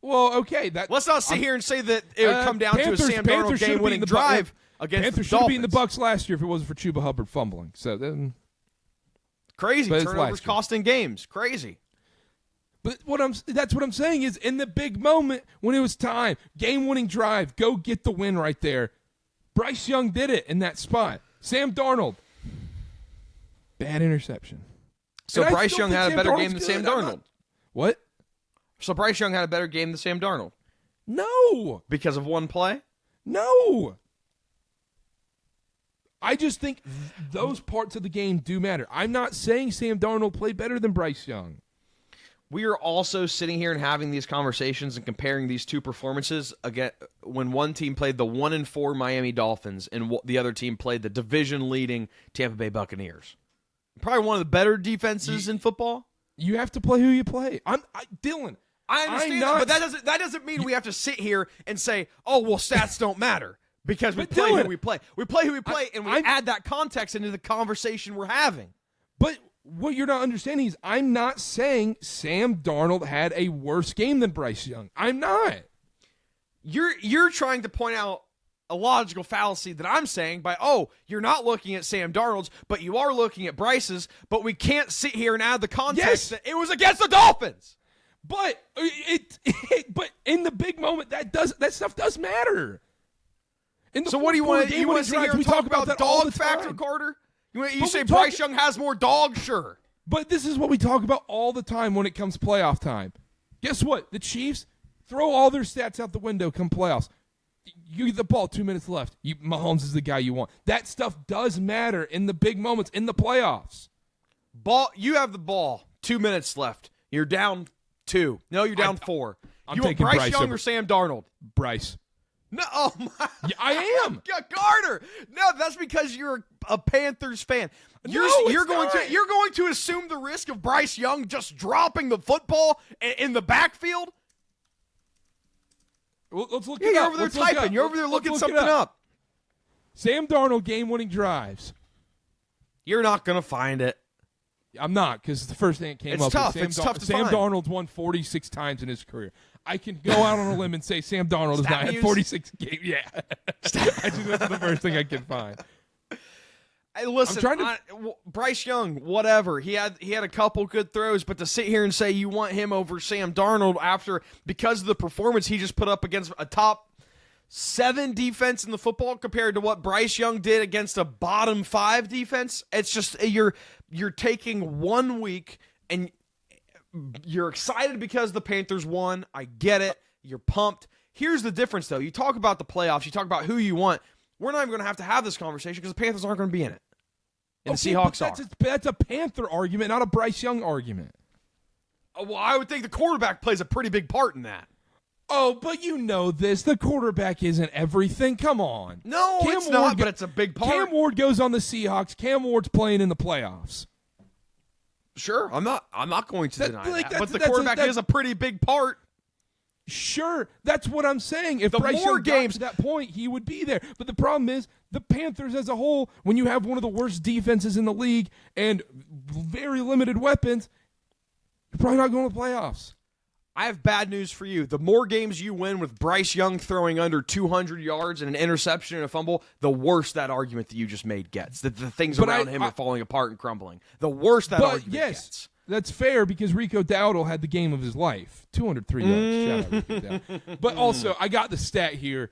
Well, okay. Let's not sit here and say that it would come down to a Sam Darnold game-winning drive against Panthers the Dolphins. should have beaten the Bucs last year if it wasn't for Chuba Hubbard fumbling. So then, crazy turnovers costing games, crazy. But that's what I'm saying is in the big moment when it was time, game-winning drive, go get the win right there. Bryce Young did it in that spot. Sam Darnold, bad interception. So Bryce Young had a better game than Sam Darnold. What? So Bryce Young had a better game than Sam Darnold. No. Because of 1 play? No. I just think those parts of the game do matter. I'm not saying Sam Darnold played better than Bryce Young. We are also sitting here and having these conversations and comparing these 2 performances again when one team played the 1-4 Miami Dolphins and the other team played the division-leading Tampa Bay Buccaneers. Probably one of the better defenses in football. You have to play who you play. Dylan. I understand that, but that doesn't mean we have to sit here and say, "Oh, well, stats don't matter." Because we play who we play. We play who we play, and we add that context into the conversation we're having. But what you're not understanding is I'm not saying Sam Darnold had a worse game than Bryce Young. I'm not. You're trying to point out a logical fallacy that I'm saying by, you're not looking at Sam Darnold's, but you are looking at Bryce's, but we can't sit here and add the context that it was against the Dolphins. But but in the big moment, that stuff does matter. So what do you want to sit here and talk about dog factor, Carter? You say Bryce Young has more dogs? Sure. But this is what we talk about all the time when it comes playoff time. Guess what? The Chiefs throw all their stats out the window come playoffs. You get the ball, 2 minutes left. Mahomes is the guy you want. That stuff does matter in the big moments in the playoffs. You have the ball, 2 minutes left. You're down 2. No, you're down 4. I'm you want taking Bryce Young or Sam Darnold? Bryce. No, oh my! Yeah, I am. Carter. No, that's because you're a Panthers fan. You're going to assume the risk of Bryce Young just dropping the football in the backfield. Well, let's look it up. You're over there typing. You're over there looking something up. Sam Darnold game-winning drives. You're not going to find it. I'm not, because the first thing that came up tough. was it's tough to Sam find. Darnold's won 46 times in his career. I can go out on a limb and say Sam Darnold has not had 46 games. Yeah. That's the first thing I can find. Hey, listen, Bryce Young, whatever. He had a couple good throws, but to sit here and say you want him over Sam Darnold because of the performance he just put up against a top 7 defense in the football compared to what Bryce Young did against a bottom 5 defense, it's just you're taking 1 week and you're excited because the Panthers won. I get it. You're pumped. Here's the difference, though. You talk about the playoffs. You talk about who you want. We're not even going to have this conversation because the Panthers aren't going to be in it. And the Seahawks are. That's a Panther argument, not a Bryce Young argument. Well, I would think the quarterback plays a pretty big part in that. Oh, but you know this. The quarterback isn't everything. Come on. No, it's not, but it's a big part. Cam Ward goes on the Seahawks. Cam Ward's playing in the playoffs. Sure, I'm not going to deny that. But the quarterback is a pretty big part. Sure, that's what I'm saying. If Bryce Young got to that point, he would be there. But the problem is, the Panthers as a whole, when you have one of the worst defenses in the league and very limited weapons, you're probably not going to the playoffs. I have bad news for you. The more games you win with Bryce Young throwing under 200 yards and an interception and a fumble, the worse that argument that you just made gets. The things around him are falling apart and crumbling. The worse that argument gets. That's fair because Rico Dowdle had the game of his life. 203 yards. Shout out Rico Dowdle. But also, I got the stat here.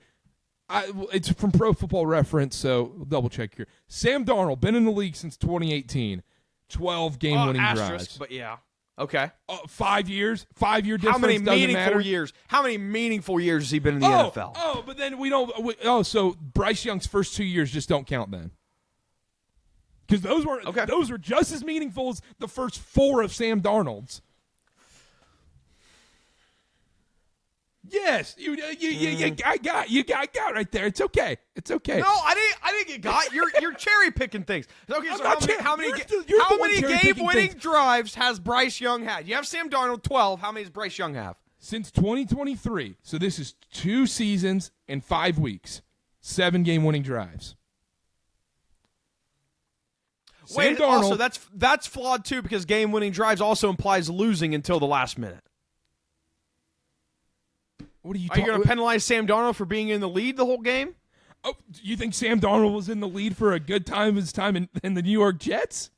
It's from Pro Football Reference, so we'll double check here. Sam Darnold, been in the league since 2018. 12 game-winning drives. But yeah. Okay. 5 years. 5-year difference. How many meaningful matter. years? How many meaningful years has he been in the NFL? Oh, but then we don't. So Bryce Young's first 2 years just don't count then. Because those were just as meaningful as the first 4 of Sam Darnold's. Yes, you got right there. It's okay. It's okay. No, I didn't get got. You're cherry picking things. Okay, so how many game-winning drives has Bryce Young had? You have Sam Darnold 12. How many does Bryce Young have? Since 2023. So this is 2 seasons and 5 weeks. 7 game-winning drives. Wait, also that's flawed too because game-winning drives also implies losing until the last minute. What are you going to penalize Sam Darnold for being in the lead the whole game? Oh, you think Sam Darnold was in the lead for a good time of his time in the New York Jets?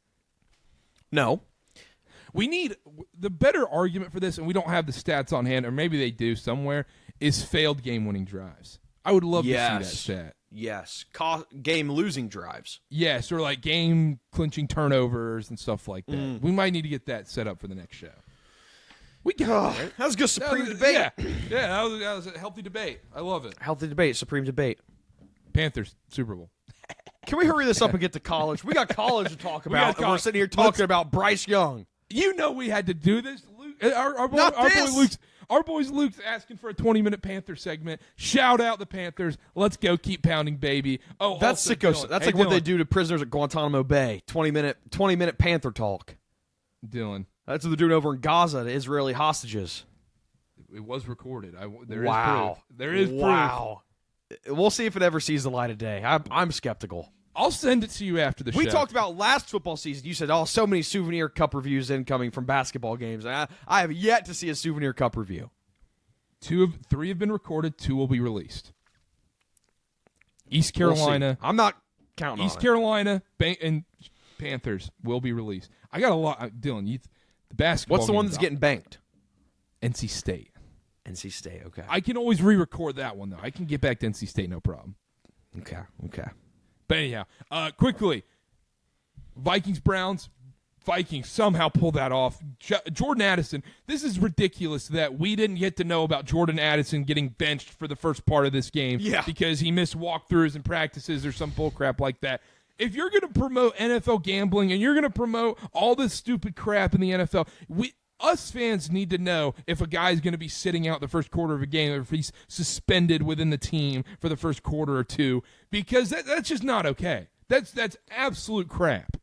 No. We need the better argument for this, and we don't have the stats on hand, or maybe they do somewhere, is failed game-winning drives. I would love to see that stat. Yes. Game-losing drives. Yes, or like game-clinching turnovers and stuff like that. We might need to get that set up for the next show. We got right? That was a good Supreme debate. Yeah, that was a healthy debate. I love it. Healthy debate, Supreme debate. Panthers, Super Bowl. Can we hurry this up and get to college? We got college to talk about, and we're sitting here talking about Bryce Young. You know we had to do this. Luke, our boy Luke's asking for a 20-minute Panther segment. Shout out the Panthers. Let's go. Keep pounding, baby. Oh, that's sicko. That's like what they do to prisoners at Guantanamo Bay. 20-minute Panther talk. Dylan. That's what they're doing over in Gaza to Israeli hostages. It was recorded. There is proof. Wow. We'll see if it ever sees the light of day. I'm skeptical. I'll send it to you after the show. We talked about last football season. You said, so many Souvenir Cup reviews incoming from basketball games. I have yet to see a Souvenir Cup review. 3 have been recorded. 2 will be released. East Carolina. I'm not counting on East Carolina and Panthers will be released. I got a lot. Dylan, the basketball. What's the one that's getting banked? NC State. NC State, okay. I can always re-record that one, though. I can get back to NC State, no problem. Okay. But anyhow, quickly, Vikings-Browns. Vikings somehow pull that off. Jordan Addison, this is ridiculous that we didn't get to know about Jordan Addison getting benched for the first part of this game because he missed walkthroughs and practices or some bullcrap like that. If you're going to promote NFL gambling and you're going to promote all this stupid crap in the NFL, us fans need to know if a guy's going to be sitting out the first quarter of a game or if he's suspended within the team for the first quarter or two, because that's just not okay. That's absolute crap.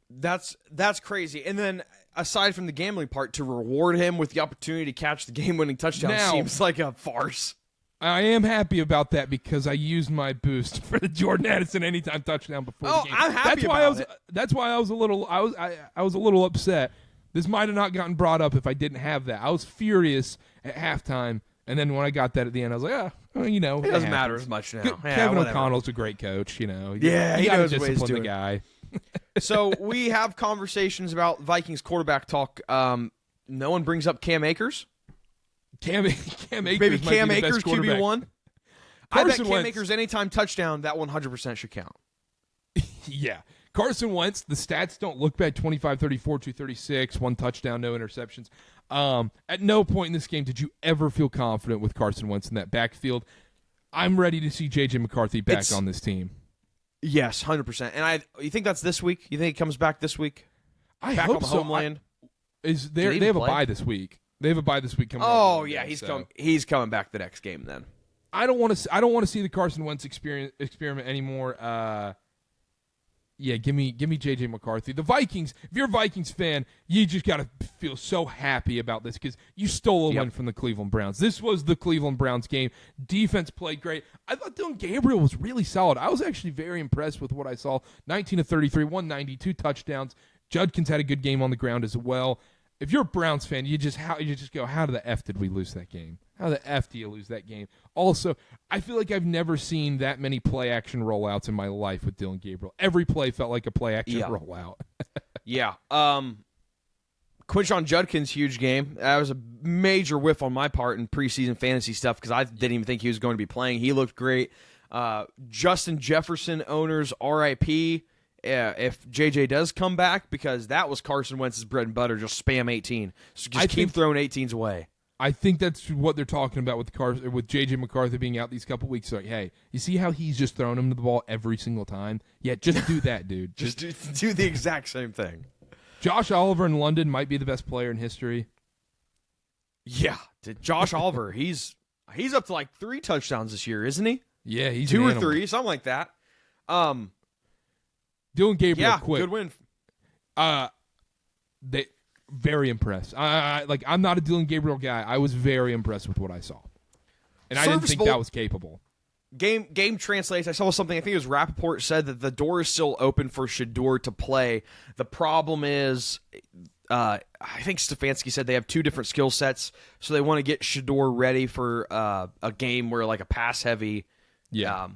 That's crazy. And then aside from the gambling part, to reward him with the opportunity to catch the game-winning touchdown seems like a farce. I am happy about that because I used my boost for the Jordan Addison anytime touchdown before the game. I'm happy about it. That's why I was a little upset. This might have not gotten brought up if I didn't have that. I was furious at halftime, and then when I got that at the end, I was like, it doesn't matter as much now. Kevin O'Connell's a great coach, he knows ways to discipline do the guy. So we have conversations about Vikings quarterback talk. No one brings up Cam Akers. Cam Akers Maybe Cam Akers QB1. I bet Cam Wentz, Akers anytime touchdown, that 100% should count. Yeah. Carson Wentz, the stats don't look bad. 25, 34, 236, 1 touchdown, no interceptions. At no point in this game did you ever feel confident with Carson Wentz in that backfield. I'm ready to see J.J. McCarthy back on this team. Yes, 100%. And you think that's this week? You think he comes back this week? I back hope on the so. homeland? They have a bye this week. They have a bye this week coming. Oh yeah, he's coming back the next game then. I don't want to see the Carson Wentz experiment anymore. Give me J.J. McCarthy. The Vikings, if you're a Vikings fan, you just got to feel so happy about this because you stole a win from the Cleveland Browns. This was the Cleveland Browns game. Defense played great. I thought Dylan Gabriel was really solid. I was actually very impressed with what I saw. 19 of 33, 192 touchdowns. Judkins had a good game on the ground as well. If you're a Browns fan, you just go, how the F did we lose that game? How the F do you lose that game? Also, I feel like I've never seen that many play-action rollouts in my life with Dylan Gabriel. Every play felt like a play-action rollout. Yeah. Quinshon Judkins, huge game. That was a major whiff on my part in preseason fantasy stuff because I didn't even think he was going to be playing. He looked great. Justin Jefferson owners, RIP. If JJ does come back, because that was Carson Wentz's bread and butter, just spam 18. So just keep throwing 18s away. I think that's what they're talking about with J.J. McCarthy being out these couple weeks. Like, hey, you see how he's just throwing him to the ball every single time? Yeah, just do that, dude. just do the exact same thing. Josh Oliver in London might be the best player in history. Yeah, Josh Oliver, he's up to like 3 touchdowns this year, isn't he? Yeah, he's 2 or 3, something like that. Dylan Gabriel, quick. Good win. Very impressed. I'm not a Dylan Gabriel guy. I was very impressed with what I saw, and I didn't think that was capable. Game translates. I saw something. I think it was Rappaport said that the door is still open for Shedeur to play. The problem is, I think Stefanski said they have 2 different skill sets, so they want to get Shedeur ready for a game where like a pass heavy. Yeah.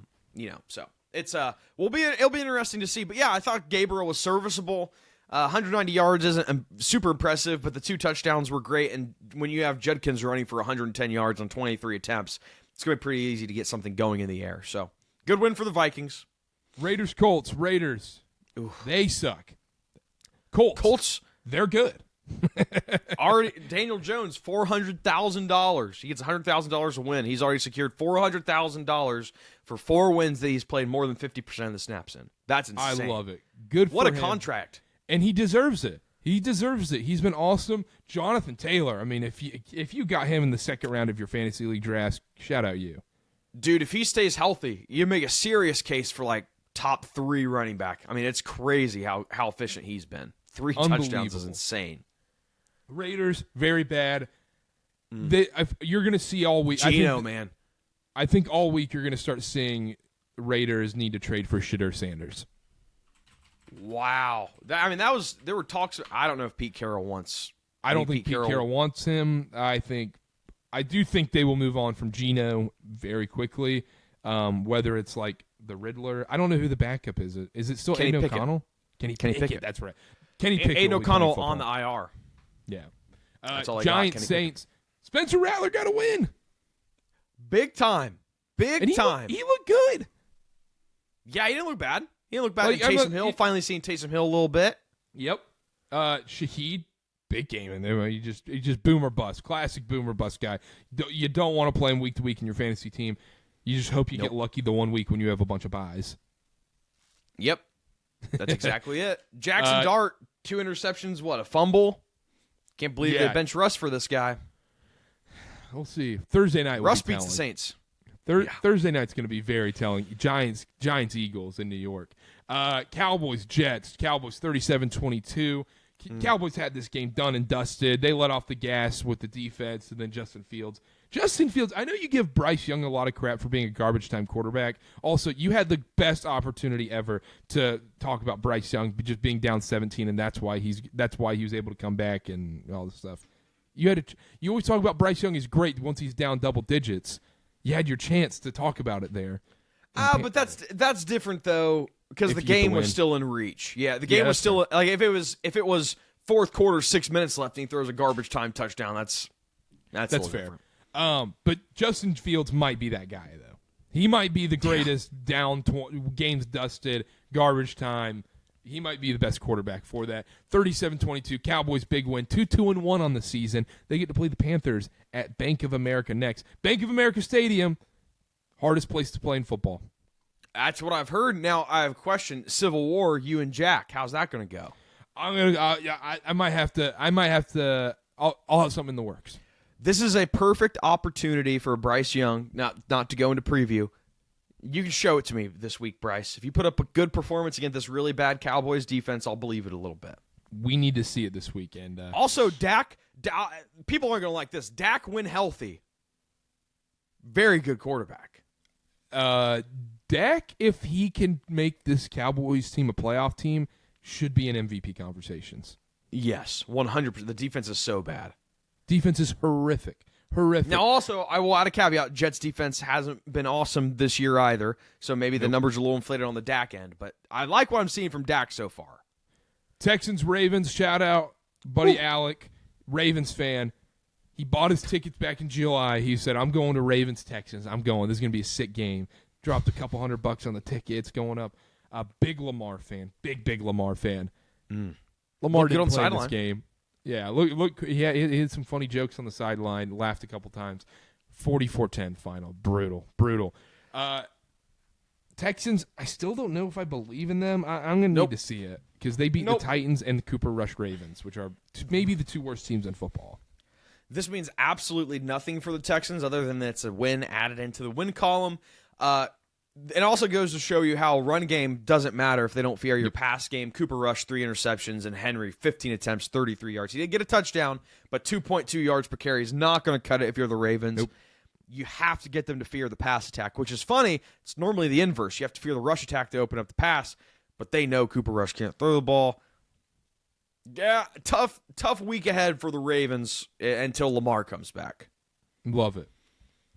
So it's it'll be interesting to see. But yeah, I thought Gabriel was serviceable. 190 yards isn't super impressive, but the 2 touchdowns were great. And when you have Judkins running for 110 yards on 23 attempts, it's going to be pretty easy to get something going in the air. So, good win for the Vikings. Colts. They suck. Colts, they're good. Already, Daniel Jones, $400,000. He gets $100,000 a win. He's already secured $400,000 for 4 wins that he's played more than 50% of the snaps in. That's insane. I love it. Good for him. What a him. contract. And he deserves it. He's been awesome. Jonathan Taylor, I mean, if you got him in the second round of your fantasy league draft, shout out you. Dude, if he stays healthy, you make a serious case for like top 3 running back. I mean, it's crazy how efficient he's been. 3 touchdowns is insane. Raiders, very bad. You're going to see all week. Man. I think all week you're going to start seeing Raiders need to trade for Shedeur Sanders. Wow. There were talks. I don't know if Pete Carroll wants. I don't think Pete Carroll wants him. I do think they will move on from Geno very quickly. Whether it's like the Riddler. I don't know who the backup is. Is it still Kenny Aiden Pickett. O'Connell? Kenny Pickett. That's right. Kenny Pickett. Aiden will be O'Connell playing on the football. IR. Yeah. That's all I Giants, got. Saints. Spencer Rattler got a win. Big time. Big time. He looked good. Yeah, he didn't look bad. He didn't look bad. Like, Taysom Hill. Finally seeing Taysom Hill a little bit. Yep. Shaheed, big game in there. He just boomer bust. Classic boomer bust guy. You don't want to play him week to week in your fantasy team. You just hope you get lucky the 1 week when you have a bunch of buys. Yep. That's exactly it. Jackson Dart, 2 interceptions, a fumble? Can't believe they bench Russ for this guy. We'll see. Thursday night. Russ beats the Saints. Thursday night's going to be very telling. Giants, Eagles in New York. Cowboys, Jets. Cowboys 37-22. Cowboys had this game done and dusted. They let off the gas with the defense, and then Justin Fields. I know you give Bryce Young a lot of crap for being a garbage time quarterback. Also, you had the best opportunity ever to talk about Bryce Young just being down 17, and that's why he was able to come back and all this stuff. You always talk about Bryce Young is great once he's down double digits. You had your chance to talk about it there. But that's different though, because the game was still in reach. Yeah, the game was still like if it was fourth quarter, 6 minutes left, and he throws a garbage time touchdown. That's fair. Different. But Justin Fields might be that guy though. He might be the greatest games dusted garbage time. He might be the best quarterback for that. 37-22, Cowboys big win. 2-1 on the season. They get to play the Panthers at Bank of America next. Bank of America Stadium, hardest place to play in football. That's what I've heard. Now I have a question. Civil War, you and Jack, how's that going to go? I might have to. I'll have something in the works. This is a perfect opportunity for Bryce Young, not to go into preview. You can show it to me this week, Bryce. If you put up a good performance against this really bad Cowboys defense, I'll believe it a little bit. We need to see it this weekend. Also, Dak, people aren't going to like this. Dak, when healthy, very good quarterback. Dak, if he can make this Cowboys team a playoff team, should be in MVP conversations. Yes, 100%. The defense is so bad. Defense is horrific. Now, also, I will add a caveat. Jets' defense hasn't been awesome this year either, so maybe the numbers are a little inflated on the Dak end. But I like what I'm seeing from Dak so far. Texans, Ravens, shout out, buddy Alec, Ravens fan. He bought his tickets back in July. He said, I'm going to Ravens, Texans. I'm going. This is going to be a sick game. Dropped a couple $100 on the tickets going up. Big Lamar fan. Big Lamar fan. Lamar didn't play in this game. Yeah, look. He had some funny jokes on the sideline. Laughed a couple times. 44-10 final. Brutal. Texans. I still don't know if I believe in them. I'm going to need to see it because they beat the Titans and the Cooper Rush Ravens, which are maybe the 2 worst teams in football. This means absolutely nothing for the Texans other than it's a win added into the win column. It also goes to show you how run game doesn't matter if they don't fear your pass game. Cooper Rush, 3 interceptions, and Henry, 15 attempts, 33 yards. He did get a touchdown, but 2.2 yards per carry is not going to cut it if you're the Ravens. Nope. You have to get them to fear the pass attack, which is funny. It's normally the inverse. You have to fear the rush attack to open up the pass, but they know Cooper Rush can't throw the ball. Yeah, tough week ahead for the Ravens until Lamar comes back. Love it.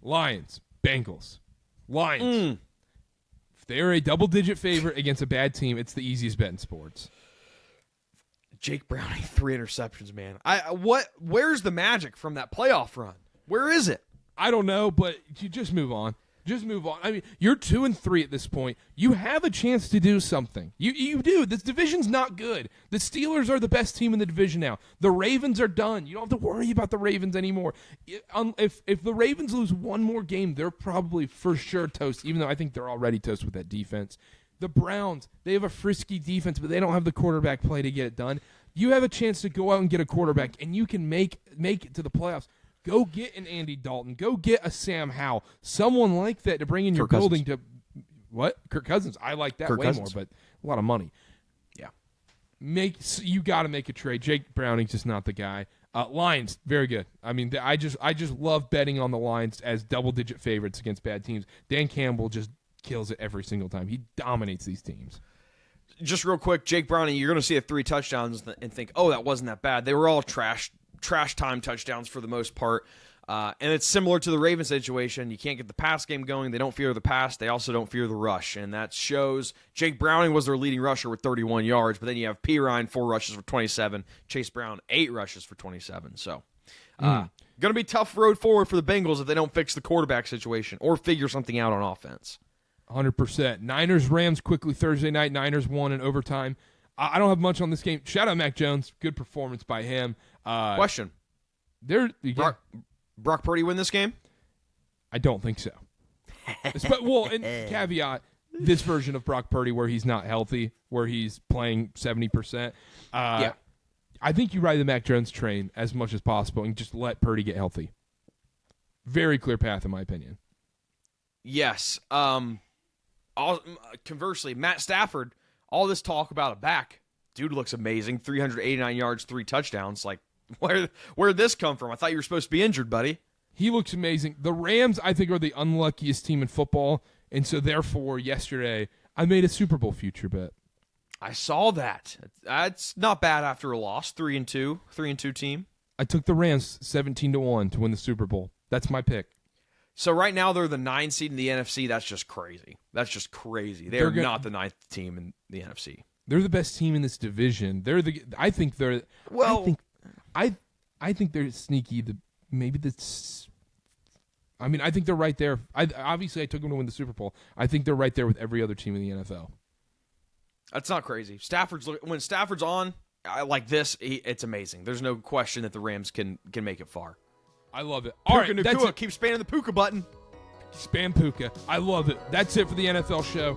Lions, Bengals. Lions. If they are a double-digit favorite against a bad team, it's the easiest bet in sports. Jake Browning, 3 interceptions, man. Where's the magic from that playoff run? Where is it? I don't know, but you just move on. Just move on. I mean, you're 2-3 at this point. You have a chance to do something. You do. This division's not good. The Steelers are the best team in the division now. The Ravens are done. You don't have to worry about the Ravens anymore. If the Ravens lose one more game, they're probably for sure toast, even though I think they're already toast with that defense. The Browns, they have a frisky defense, but they don't have the quarterback play to get it done. You have a chance to go out and get a quarterback, and you can make it to the playoffs. Go get an Andy Dalton. Go get a Sam Howell. Someone like that to bring in your building to what? Kirk Cousins. I like that way more, but a lot of money. Yeah. You got to make a trade. Jake Browning's just not the guy. Lions, very good. I mean, I just love betting on the Lions as double-digit favorites against bad teams. Dan Campbell just kills it every single time. He dominates these teams. Just real quick, Jake Browning, you're going to see 3 touchdowns and think, oh, that wasn't that bad. They were all trash time touchdowns for the most part. And it's similar to the Ravens situation. You can't get the pass game going. They don't fear the pass. They also don't fear the rush. And that shows Jake Browning was their leading rusher with 31 yards. But then you have Pirine, 4 rushes for 27. Chase Brown, 8 rushes for 27. So going to be tough road forward for the Bengals if they don't fix the quarterback situation or figure something out on offense. 100%. Niners-Rams quickly Thursday night. Niners won in overtime. I don't have much on this game. Shout out Mac Jones. Good performance by him. Question. Brock Purdy win this game? I don't think so. Well, and caveat, this version of Brock Purdy where he's not healthy, where he's playing 70%. Yeah. I think you ride the Mac Jones train as much as possible and just let Purdy get healthy. Very clear path, in my opinion. Yes. Conversely, Matt Stafford, all this talk about a back. Dude looks amazing. 389 yards, 3 touchdowns. Like, where'd this come from? I thought you were supposed to be injured, buddy. He looks amazing. The Rams, I think, are the unluckiest team in football, and so therefore, yesterday, I made a Super Bowl future bet. I saw that. That's not bad after a loss. 3-2 team. I took the Rams 17-1 to win the Super Bowl. That's my pick. So right now they're the 9 seed in the NFC. That's just crazy. They're not the 9th team in the NFC. They're the best team in this division. I think they're sneaky. I think they're right there. Obviously I took them to win the Super Bowl. I think they're right there with every other team in the NFL. That's not crazy. When Stafford's on like this, it's amazing. There's no question that the Rams can make it far. I love it. All right, that's it. Keep spamming the Puka button. Spam Puka. I love it. That's it for the NFL show.